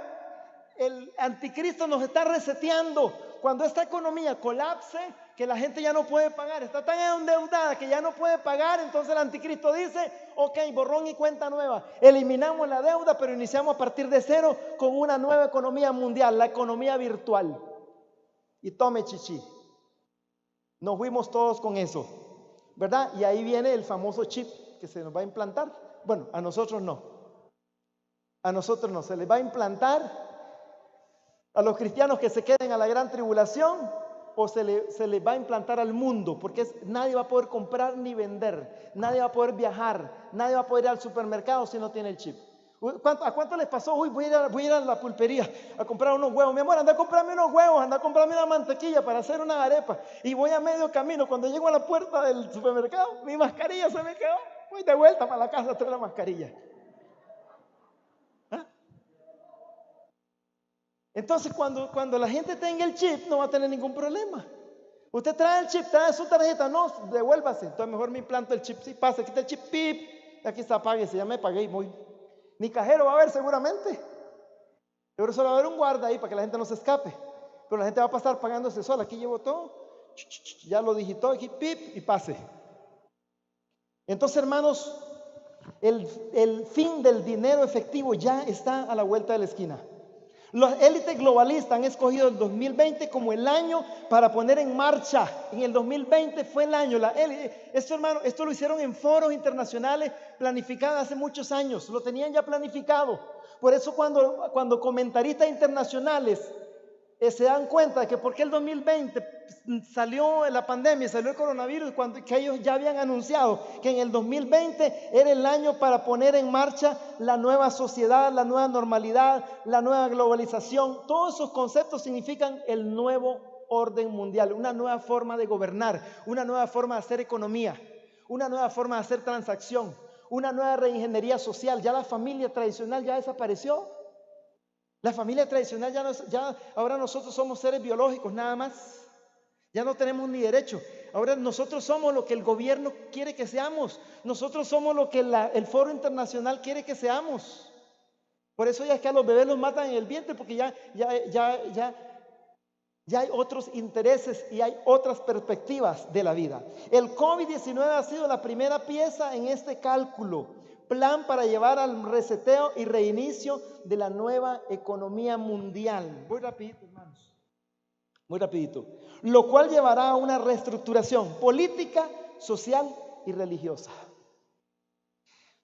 A: El anticristo nos está reseteando. Cuando esta economía colapse, que la gente ya no puede pagar, está tan endeudada que ya no puede pagar, entonces el anticristo dice, ok, borrón y cuenta nueva. Eliminamos la deuda, pero iniciamos a partir de cero con una nueva economía mundial, la economía virtual. Y tome chichi. Nos fuimos todos con eso, ¿verdad? Y ahí viene el famoso chip que se nos va a implantar. Bueno, a nosotros no. A nosotros no. Se les va a implantar a los cristianos que se queden a la gran tribulación o se les va a implantar al mundo, porque nadie va a poder comprar ni vender, nadie va a poder viajar, nadie va a poder ir al supermercado si no tiene el chip. ¿A cuánto les pasó? Uy, voy a ir a la pulpería a comprar unos huevos. Mi amor, anda a comprarme unos huevos, anda a comprarme una mantequilla para hacer una arepa. Y voy a medio camino, cuando llego a la puerta del supermercado, mi mascarilla se me quedó. Voy de vuelta para la casa a traer la mascarilla. ¿Ah? Entonces, cuando la gente tenga el chip, no va a tener ningún problema. Usted trae el chip, trae su tarjeta, no, devuélvase. Entonces, mejor me implanto el chip. Sí, pasa, quita el chip, pip. Aquí está, apáguese, ya me pagué y voy. Ni cajero va a haber seguramente. Pero solo va a haber un guarda ahí para que la gente no se escape. Pero la gente va a pasar pagándose sola. Aquí llevo todo, ya lo digitó, aquí pip y pase. Entonces, hermanos, el fin del dinero efectivo ya está a la vuelta de la esquina. Los élites globalistas han escogido el 2020 como el año para poner en marcha. En el 2020 fue el año. Esto, hermano, esto lo hicieron en foros internacionales planificados hace muchos años. Lo tenían ya planificado. Por eso cuando comentaristas internacionales se dan cuenta de que porque el 2020 salió la pandemia, salió el coronavirus, que ellos ya habían anunciado que en el 2020 era el año para poner en marcha la nueva sociedad, la nueva normalidad, la nueva globalización. Todos esos conceptos significan el nuevo orden mundial, una nueva forma de gobernar, una nueva forma de hacer economía, una nueva forma de hacer transacción, una nueva reingeniería social. Ya la familia tradicional ya desapareció. La familia tradicional ahora nosotros somos seres biológicos nada más. Ya no tenemos ni derecho. Ahora nosotros somos lo que el gobierno quiere que seamos. Nosotros somos lo que el foro internacional quiere que seamos. Por eso ya es que a los bebés los matan en el vientre, porque ya hay otros intereses y hay otras perspectivas de la vida. El COVID-19 ha sido la primera pieza en este cálculo. Plan para llevar al reseteo y reinicio de la nueva economía mundial. Voy rapidito, hermanos. Muy rapidito. Lo cual llevará a una reestructuración política, social y religiosa.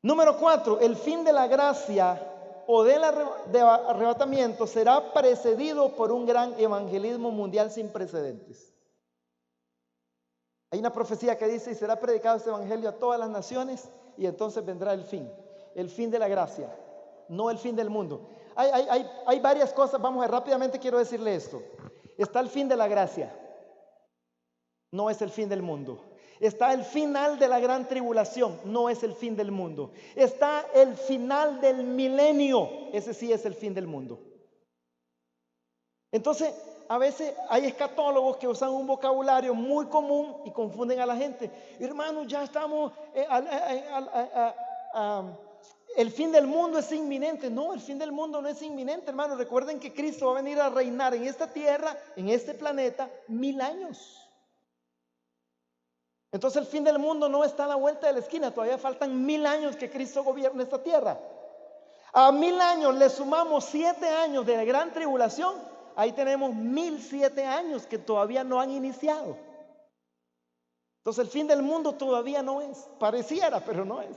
A: Número 4. El fin de la gracia o del arrebatamiento será precedido por un gran evangelismo mundial sin precedentes. Hay una profecía que dice: y será predicado este evangelio a todas las naciones, y entonces vendrá el fin de la gracia, no el fin del mundo. Hay varias cosas. Vamos a ver, rápidamente quiero decirle esto. Está el fin de la gracia, no es el fin del mundo. Está el final de la gran tribulación, no es el fin del mundo. Está el final del milenio, ese sí es el fin del mundo. Entonces, a veces hay escatólogos que usan un vocabulario muy común y confunden a la gente. Hermanos, ya estamos, el fin del mundo es inminente. No, el fin del mundo no es inminente, hermanos. Recuerden que Cristo va a venir a reinar en esta tierra, en este planeta, 1000 años. Entonces el fin del mundo no está a la vuelta de la esquina. Todavía faltan 1000 años que Cristo gobierne esta tierra. A 1000 años le sumamos 7 años de la gran tribulación. Ahí tenemos 1007 años que todavía no han iniciado. Entonces el fin del mundo todavía no es. Pareciera, pero no es.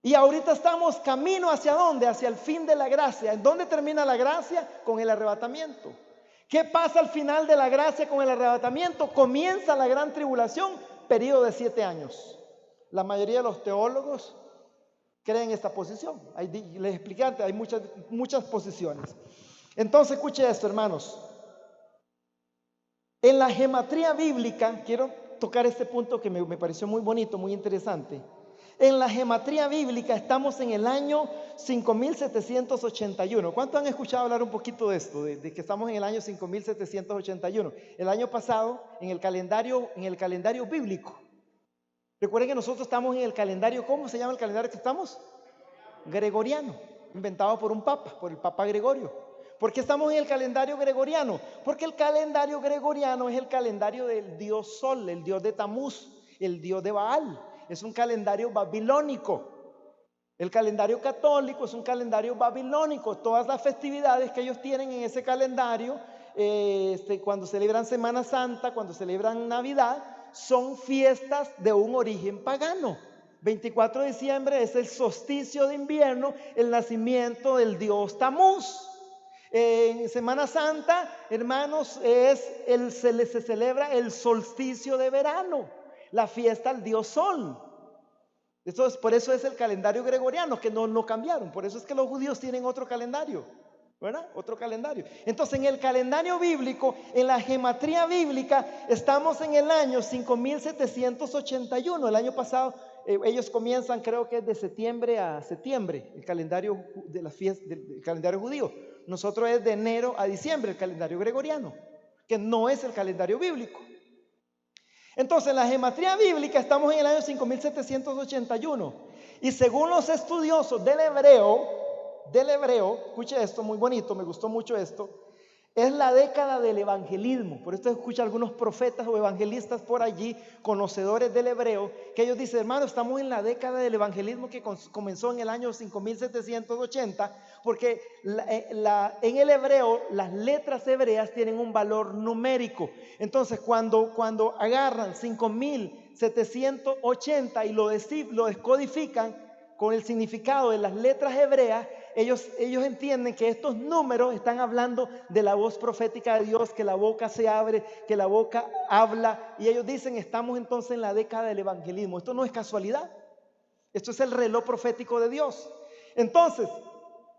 A: Y ahorita estamos camino hacia ¿dónde? Hacia el fin de la gracia. ¿En dónde termina la gracia? Con el arrebatamiento. ¿Qué pasa al final de la gracia con el arrebatamiento? Comienza la gran tribulación, periodo de 7 años. La mayoría de los teólogos creen esta posición. Les expliqué antes, hay muchas posiciones. Entonces, escuche esto, hermanos. En la gematría bíblica, quiero tocar este punto que me pareció muy bonito, muy interesante. En la gematría bíblica estamos en el año 5781. ¿Cuántos han escuchado hablar un poquito de esto? De que estamos en el año 5781. El año pasado, en el calendario bíblico. Recuerden que nosotros estamos en el calendario, ¿cómo se llama el calendario que estamos? Gregoriano, inventado por un papa, por el Papa Gregorio. ¿Por qué estamos en el calendario gregoriano? Porque el calendario gregoriano es el calendario del dios Sol, el dios de Tamuz, el dios de Baal. Es un calendario babilónico. El calendario católico es un calendario babilónico. Todas las festividades que ellos tienen en ese calendario, cuando celebran Semana Santa, cuando celebran Navidad, son fiestas de un origen pagano. 24 de diciembre es el solsticio de invierno, el nacimiento del dios Tamuz. En Semana Santa, hermanos, se celebra el solsticio de verano, la fiesta al dios Sol. Entonces, por eso es el calendario gregoriano, que no cambiaron. Por eso es que los judíos tienen otro calendario, ¿verdad? Otro calendario. Entonces, en el calendario bíblico, en la gematría bíblica, estamos en el año 5781. El año pasado, ellos comienzan, creo que es de septiembre a septiembre, el calendario de la fiesta, del calendario judío. Nosotros es de enero a diciembre, el calendario gregoriano, que no es el calendario bíblico. Entonces, en la gematría bíblica estamos en el año 5781. Y según los estudiosos del hebreo, del hebreo, escuche esto, muy bonito, me gustó mucho esto, es la década del evangelismo. Por esto escucha algunos profetas o evangelistas por allí, conocedores del hebreo, que ellos dicen, hermano, estamos en la década del evangelismo que comenzó en el año 5780, porque en el hebreo las letras hebreas tienen un valor numérico. Entonces cuando agarran 5780 y lo descodifican con el significado de las letras hebreas, ellos entienden que estos números están hablando de la voz profética de Dios, que la boca se abre, que la boca habla, y ellos dicen, estamos entonces en la década del evangelismo. Esto no es casualidad, esto es el reloj profético de Dios. Entonces,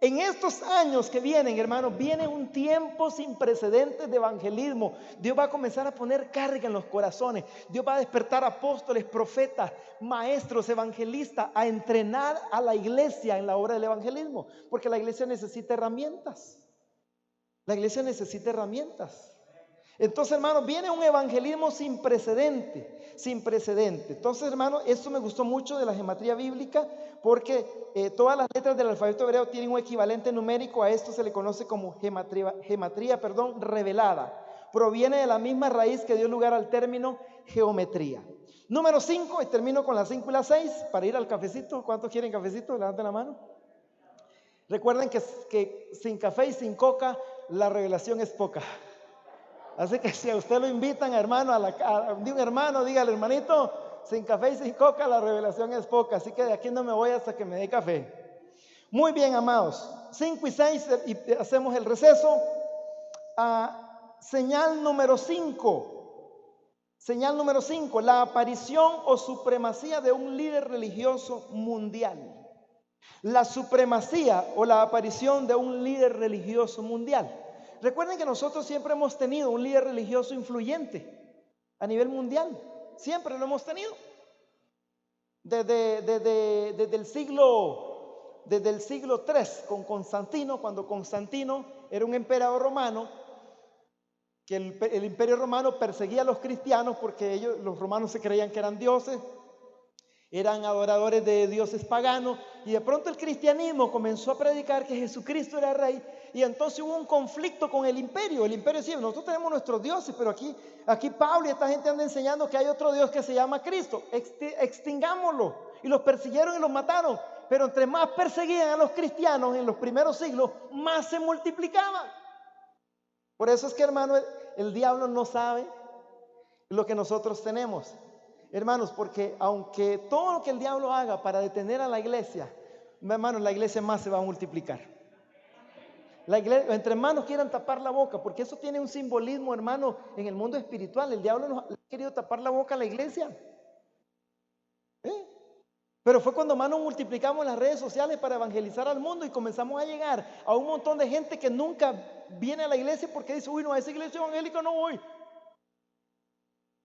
A: en estos años que vienen, hermanos, viene un tiempo sin precedentes de evangelismo. Dios va a comenzar a poner carga en los corazones. Dios va a despertar apóstoles, profetas, maestros, evangelistas, a entrenar a la iglesia en la obra del evangelismo. Porque la iglesia necesita herramientas. La iglesia necesita herramientas. Entonces, hermanos, viene un evangelismo sin precedente, sin precedente. Entonces, hermanos, esto me gustó mucho de la gematría bíblica, porque todas las letras del alfabeto hebreo tienen un equivalente numérico. A esto se le conoce como gematría revelada. Proviene de la misma raíz que dio lugar al término geometría. Número 5, y termino con las 5 y las 6 para ir al cafecito. ¿Cuántos quieren cafecito? Levanten la mano. Recuerden que sin café y sin coca la revelación es poca. Así que si a usted lo invitan, hermano, de un hermano, dígale, hermanito, sin café y sin coca la revelación es poca. Así que de aquí no me voy hasta que me dé café. Muy bien, amados. 5 y 6 y hacemos el receso. Señal número 5. Señal número 5. La aparición o supremacía de un líder religioso mundial. La supremacía o la aparición de un líder religioso mundial. Recuerden que nosotros siempre hemos tenido un líder religioso influyente a nivel mundial. Siempre lo hemos tenido. Desde el siglo III, con Constantino, cuando Constantino era un emperador romano, que el imperio romano perseguía a los cristianos porque los romanos se creían que eran dioses, eran adoradores de dioses paganos, y de pronto el cristianismo comenzó a predicar que Jesucristo era rey, y entonces hubo un conflicto con el imperio. El imperio decía, nosotros tenemos nuestros dioses, pero aquí Pablo y esta gente anda enseñando que hay otro Dios que se llama Cristo. Extingámoslo. Y los persiguieron y los mataron. Pero entre más perseguían a los cristianos en los primeros siglos, más se multiplicaban. Por eso es que, hermano, el diablo no sabe lo que nosotros tenemos. Hermanos, porque aunque todo lo que el diablo haga para detener a la iglesia, hermanos, la iglesia más se va a multiplicar. La iglesia, entre hermanos quieran tapar la boca, porque eso tiene un simbolismo, hermano, en el mundo espiritual. El diablo nos ha querido tapar la boca a la iglesia. Pero fue cuando, hermano, multiplicamos las redes sociales para evangelizar al mundo y comenzamos a llegar a un montón de gente que nunca viene a la iglesia porque dice, uy, no, a esa iglesia evangélica no voy.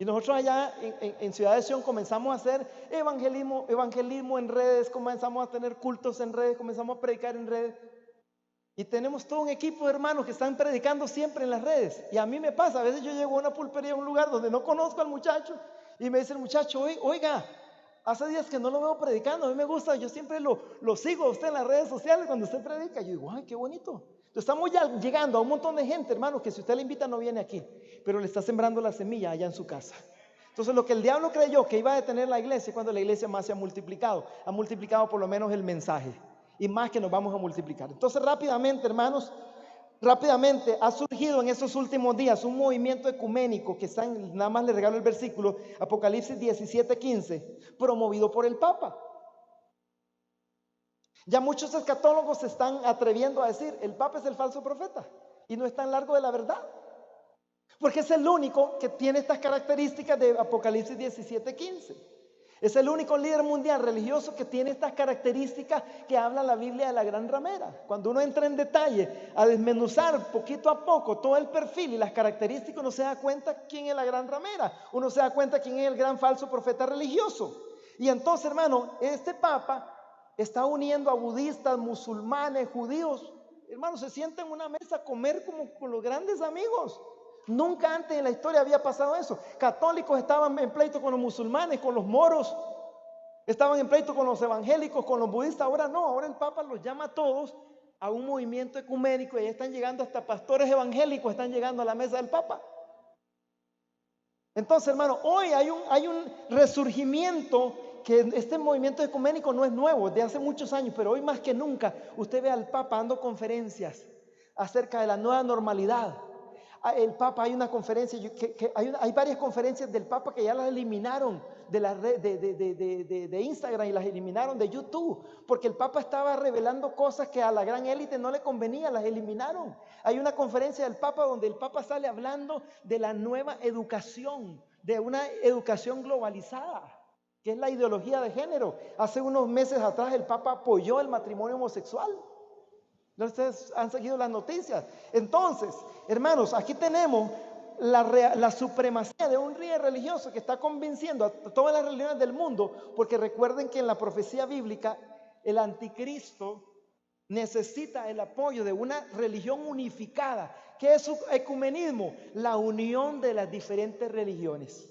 A: Y nosotros allá en Ciudad de Sion comenzamos a hacer evangelismo en redes, comenzamos a tener cultos en redes, comenzamos a predicar en redes. Y tenemos todo un equipo de hermanos que están predicando siempre en las redes. Y a mí me pasa, a veces yo llego a una pulpería, a un lugar donde no conozco al muchacho, y me dice el muchacho, oiga, hace días que no lo veo predicando, a mí me gusta, yo siempre lo sigo a usted en las redes sociales cuando usted predica. Yo digo, ay, qué bonito. Entonces estamos ya llegando a un montón de gente, hermanos, que si usted le invita no viene aquí, pero le está sembrando la semilla allá en su casa. Entonces lo que el diablo creyó que iba a detener la iglesia, cuando la iglesia más se ha multiplicado por lo menos el mensaje, y más que nos vamos a multiplicar. Entonces rápidamente, hermanos, ha surgido en estos últimos días un movimiento ecuménico que nada más le regalo el versículo, Apocalipsis 17:15, promovido por el Papa. Ya muchos escatólogos se están atreviendo a decir, el Papa es el falso profeta y no está en largo de la verdad, porque es el único que tiene estas características de Apocalipsis 17:15. Es el único líder mundial religioso que tiene estas características que habla la Biblia de la gran ramera. Cuando uno entra en detalle a desmenuzar poquito a poco todo el perfil y las características, uno se da cuenta quién es la gran ramera, uno se da cuenta quién es el gran falso profeta religioso. Y entonces, hermano, este Papa está uniendo a budistas, musulmanes, judíos. Hermano, se sienta en una mesa a comer como con los grandes amigos. Nunca antes en la historia había pasado eso. Católicos estaban en pleito con los musulmanes, con los moros, estaban en pleito con los evangélicos, con los budistas. Ahora no, ahora el Papa los llama a todos a un movimiento ecuménico y ya están llegando hasta pastores evangélicos, están llegando a la mesa del Papa. Entonces, hermano, hoy hay un resurgimiento, que este movimiento ecuménico no es nuevo, de hace muchos años, pero hoy más que nunca usted ve al Papa dando conferencias acerca de la nueva normalidad. El Papa, hay una conferencia, hay varias conferencias del Papa que ya las eliminaron de la red de Instagram y las eliminaron de YouTube, porque el Papa estaba revelando cosas que a la gran élite no le convenía, las eliminaron. Hay una conferencia del Papa donde el Papa sale hablando de la nueva educación, de una educación globalizada, que es la ideología de género. Hace unos meses atrás el Papa apoyó el matrimonio homosexual. ¿No? Ustedes han seguido las noticias. Entonces, hermanos, aquí tenemos la supremacía de un líder religioso que está convenciendo a todas las religiones del mundo, porque recuerden que en la profecía bíblica el anticristo necesita el apoyo de una religión unificada. ¿Qué es su ecumenismo? La unión de las diferentes religiones,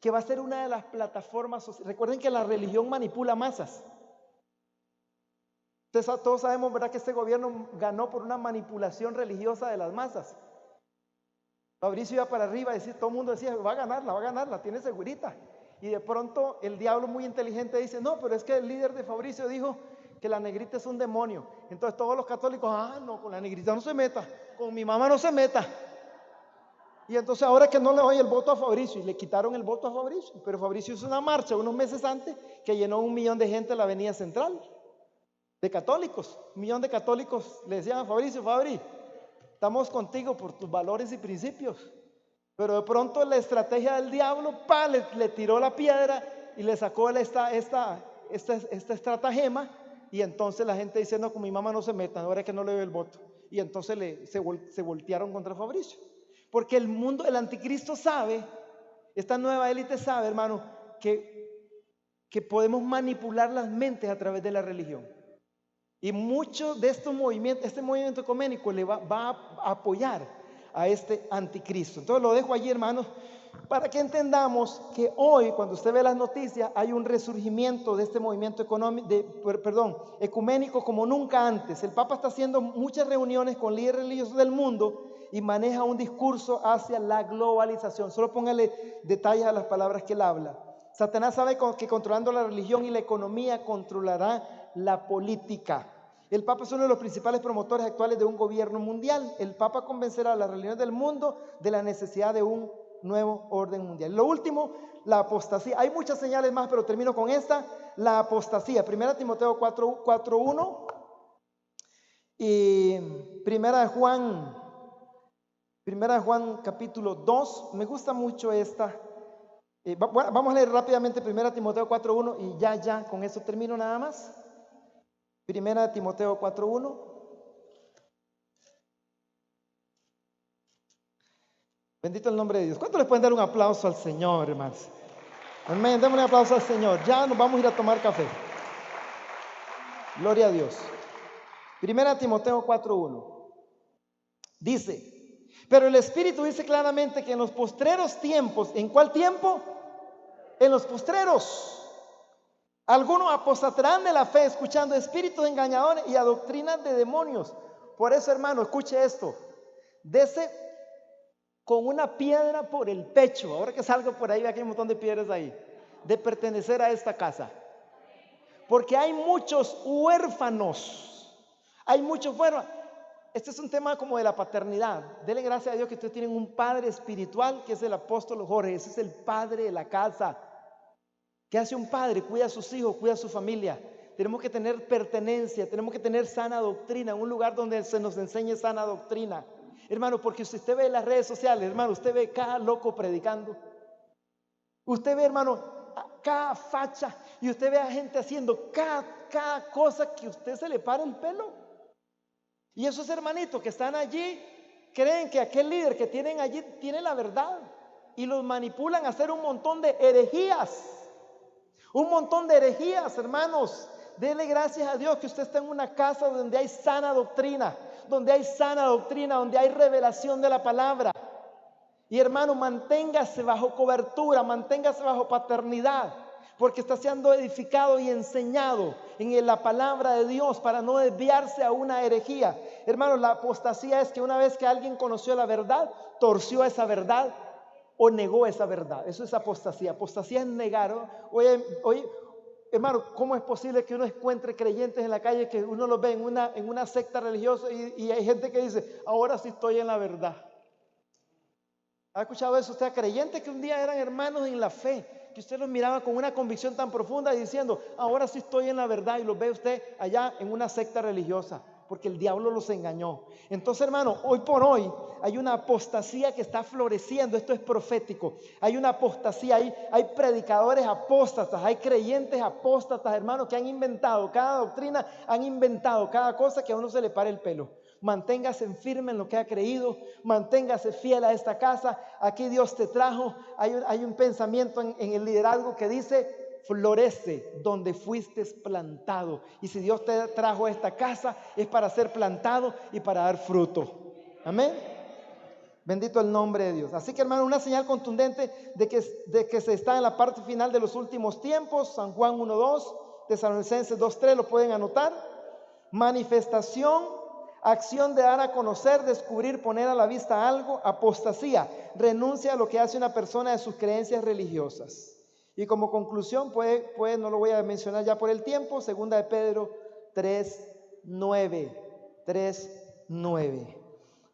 A: que va a ser una de las plataformas sociales. Recuerden que la religión manipula masas. Entonces, todos sabemos, ¿verdad?, que este gobierno ganó por una manipulación religiosa de las masas. Fabricio iba para arriba y decía, todo el mundo decía, va a ganarla, tiene segurita. Y de pronto el diablo muy inteligente dice, no, pero es que el líder de Fabricio dijo que la negrita es un demonio. Entonces todos los católicos, no, con la negrita no se meta, con mi mamá no se meta. Y entonces ahora que no le doy el voto a Fabricio, y le quitaron el voto a Fabricio, pero Fabricio hizo una marcha unos meses antes que llenó 1 millón de gente en la avenida central. De católicos, 1 millón de católicos le decían a Fabricio, Fabri, estamos contigo por tus valores y principios. Pero de pronto la estrategia del diablo, le tiró la piedra y le sacó esta estratagema, y entonces la gente dice, no, con mi mamá no se metan, ahora es que no le doy el voto. Y entonces se voltearon contra Fabricio. Porque el mundo, el anticristo sabe, esta nueva élite sabe, hermano, que podemos manipular las mentes a través de la religión. Y mucho de estos movimientos, este movimiento ecuménico le va a apoyar a este anticristo. Entonces lo dejo allí, hermanos, para que entendamos que hoy, cuando usted ve las noticias, hay un resurgimiento de este movimiento ecuménico como nunca antes. El Papa está haciendo muchas reuniones con líderes religiosos del mundo y maneja un discurso hacia la globalización. Solo póngale detalles a las palabras que él habla. Satanás sabe que controlando la religión y la economía controlará la política. El Papa es uno de los principales promotores actuales de un gobierno mundial. El Papa convencerá a las religiones del mundo de la necesidad de un nuevo orden mundial. Lo último, la apostasía. Hay muchas señales más, pero termino con esta. La apostasía. 1 Timoteo 4:1 y 1 Juan capítulo 2. Me gusta mucho esta. Vamos a leer rápidamente 1 Timoteo 4:1 y ya, con eso termino nada más. 1 Timoteo 4:1. Bendito el nombre de Dios. ¿Cuántos les pueden dar un aplauso al Señor, hermanos? Amén, démosle un aplauso al Señor. Ya nos vamos a ir a tomar café. Gloria a Dios. 1 Timoteo 4:1. Dice, pero el Espíritu dice claramente que en los postreros tiempos, ¿en cuál tiempo? En los postreros. Algunos apostatarán de la fe, escuchando espíritus engañadores y a doctrinas de demonios. Por eso, hermano, escuche esto. Dese con una piedra por el pecho. Ahora que salgo por ahí, aquí hay un montón de piedras ahí. De pertenecer a esta casa. Porque hay muchos huérfanos. Hay muchos huérfanos. Este es un tema como de la paternidad. Dele gracias a Dios que ustedes tienen un padre espiritual, que es el apóstol Jorge. Ese es el padre de la casa. ¿Qué hace un padre? Cuida a sus hijos, cuida a su familia. Tenemos que tener pertenencia, tenemos que tener sana doctrina, un lugar donde se nos enseñe sana doctrina. Hermano, porque si usted ve las redes sociales, hermano, usted ve cada loco predicando. Usted ve, hermano, cada facha, y usted ve a gente haciendo cada cosa que usted se le para el pelo. Y esos hermanitos que están allí creen que aquel líder que tienen allí tiene la verdad y los manipulan a hacer un montón de herejías. Un montón de herejías, hermanos. Dele gracias a Dios que usted está en una casa donde hay sana doctrina, donde hay revelación de la palabra. Y hermano, manténgase bajo cobertura, manténgase bajo paternidad, porque está siendo edificado y enseñado en la palabra de Dios para no desviarse a una herejía. Hermanos, la apostasía es que una vez que alguien conoció la verdad, torció esa verdad o negó esa verdad. Eso es apostasía. Apostasía es negar, ¿no? Oye, hermano, ¿cómo es posible que uno encuentre creyentes en la calle, que uno los ve en una secta religiosa y hay gente que dice, ahora sí estoy en la verdad? ¿Ha escuchado eso usted? Creyentes que un día eran hermanos en la fe, que usted los miraba con una convicción tan profunda diciendo, ahora sí estoy en la verdad, y los ve usted allá en una secta religiosa, porque el diablo los engañó. Entonces, hermano, hoy por hoy hay una apostasía que está floreciendo. Esto es profético. Hay una apostasía, hay predicadores apóstatas, hay creyentes apóstatas, hermano, que han inventado cada doctrina, han inventado cada cosa que a uno se le pare el pelo. Manténgase firme en lo que ha creído, manténgase fiel a esta casa. Aquí Dios te trajo. Hay un pensamiento en el liderazgo que dice, florece donde fuiste plantado. Y si Dios te trajo a esta casa, es para ser plantado y para dar fruto. Amén. Bendito el nombre de Dios. Así que, hermano, una señal contundente de que se está en la parte final de los últimos tiempos. San Juan 1:2, Tesalonicenses 2:3, lo pueden anotar. Manifestación, acción de dar a conocer, descubrir, poner a la vista algo. Apostasía, renuncia a lo que hace una persona de sus creencias religiosas. Y como conclusión, pues no lo voy a mencionar ya por el tiempo, segunda de Pedro 3:9.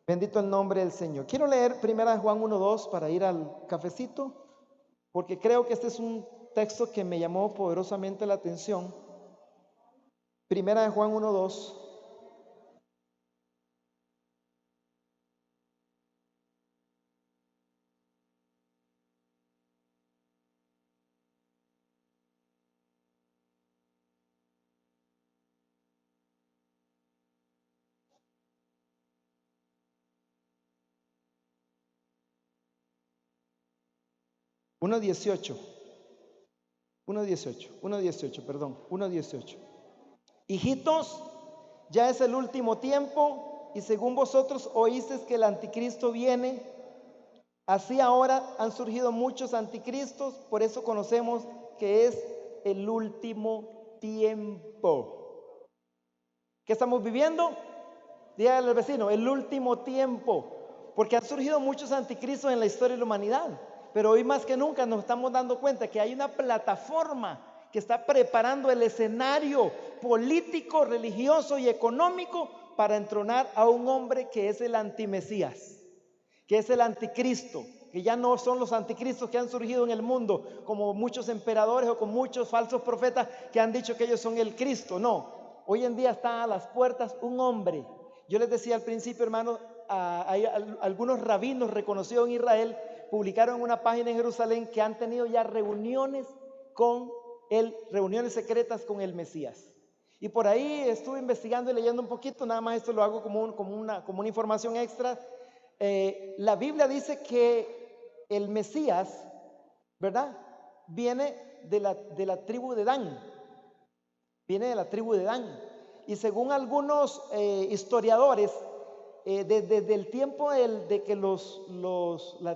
A: Bendito el nombre del Señor. Quiero leer primera de Juan 1:2 para ir al cafecito, porque creo que este es un texto que me llamó poderosamente la atención. Primera de Juan 1:2. Uno 18, perdón, 1:18. Hijitos, ya es el último tiempo, y según vosotros oísteis que el anticristo viene, así ahora han surgido muchos anticristos, por eso conocemos que es el último tiempo. ¿Qué estamos viviendo? Dígale al vecino, el último tiempo, porque han surgido muchos anticristos en la historia de la humanidad. Pero hoy más que nunca nos estamos dando cuenta que hay una plataforma que está preparando el escenario político, religioso y económico para entronar a un hombre que es el antimesías, que es el anticristo, que ya no son los anticristos que han surgido en el mundo, como muchos emperadores o con muchos falsos profetas que han dicho que ellos son el Cristo. No, hoy en día está a las puertas un hombre. Yo les decía al principio, hermano, hay algunos rabinos reconocidos en Israel, publicaron en una página en Jerusalén que han tenido ya reuniones secretas con el Mesías. Y por ahí estuve investigando y leyendo un poquito, nada más esto lo hago como una información extra. La Biblia dice que el Mesías, ¿verdad?, viene de la tribu de Dan. Viene de la tribu de Dan. Y según algunos historiadores, desde el tiempo de que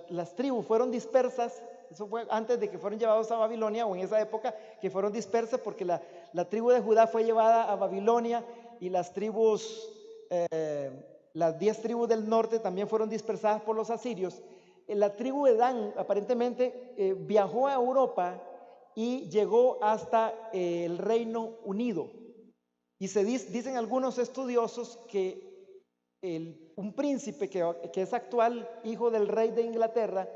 A: las tribus fueron dispersas, eso fue antes de que fueron llevados a Babilonia, o en esa época que fueron dispersas, porque la tribu de Judá fue llevada a Babilonia, y las 10 tribus del norte también fueron dispersadas por los asirios. La tribu de Dan aparentemente viajó a Europa y llegó hasta el Reino Unido. Y dicen algunos estudiosos que un príncipe que es actual hijo del rey de Inglaterra,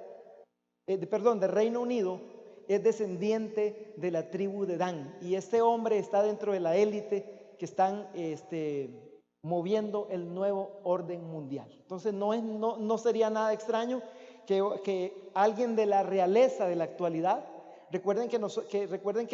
A: del Reino Unido, es descendiente de la tribu de Dan. Y este hombre está dentro de la élite que están moviendo el nuevo orden mundial. Entonces no sería nada extraño que alguien de la realeza de la actualidad, recuerden que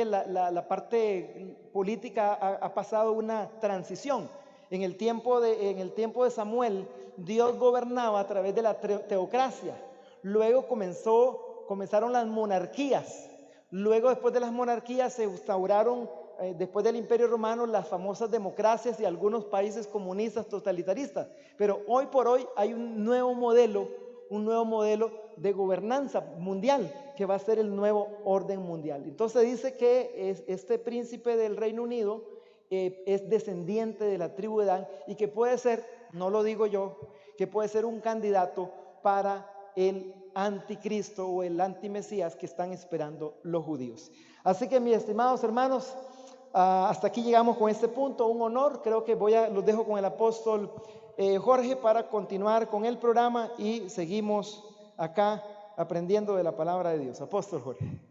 A: la parte política ha pasado una transición. En el tiempo de Samuel, Dios gobernaba a través de la teocracia. Luego comenzaron las monarquías. Luego, después de las monarquías, se instauraron, después del Imperio Romano, las famosas democracias y algunos países comunistas totalitaristas. Pero hoy por hoy hay un nuevo modelo, un nuevo modelo de gobernanza mundial, que va a ser el nuevo orden mundial. Entonces dice que este príncipe del Reino Unido es descendiente de la tribu de Dan y que puede ser, no lo digo yo, que puede ser un candidato para el anticristo o el antimesías que están esperando los judíos. Así que, mis estimados hermanos, hasta aquí llegamos con este punto. Un honor. Creo que los dejo con el apóstol Jorge para continuar con el programa y seguimos acá aprendiendo de la palabra de Dios. Apóstol Jorge.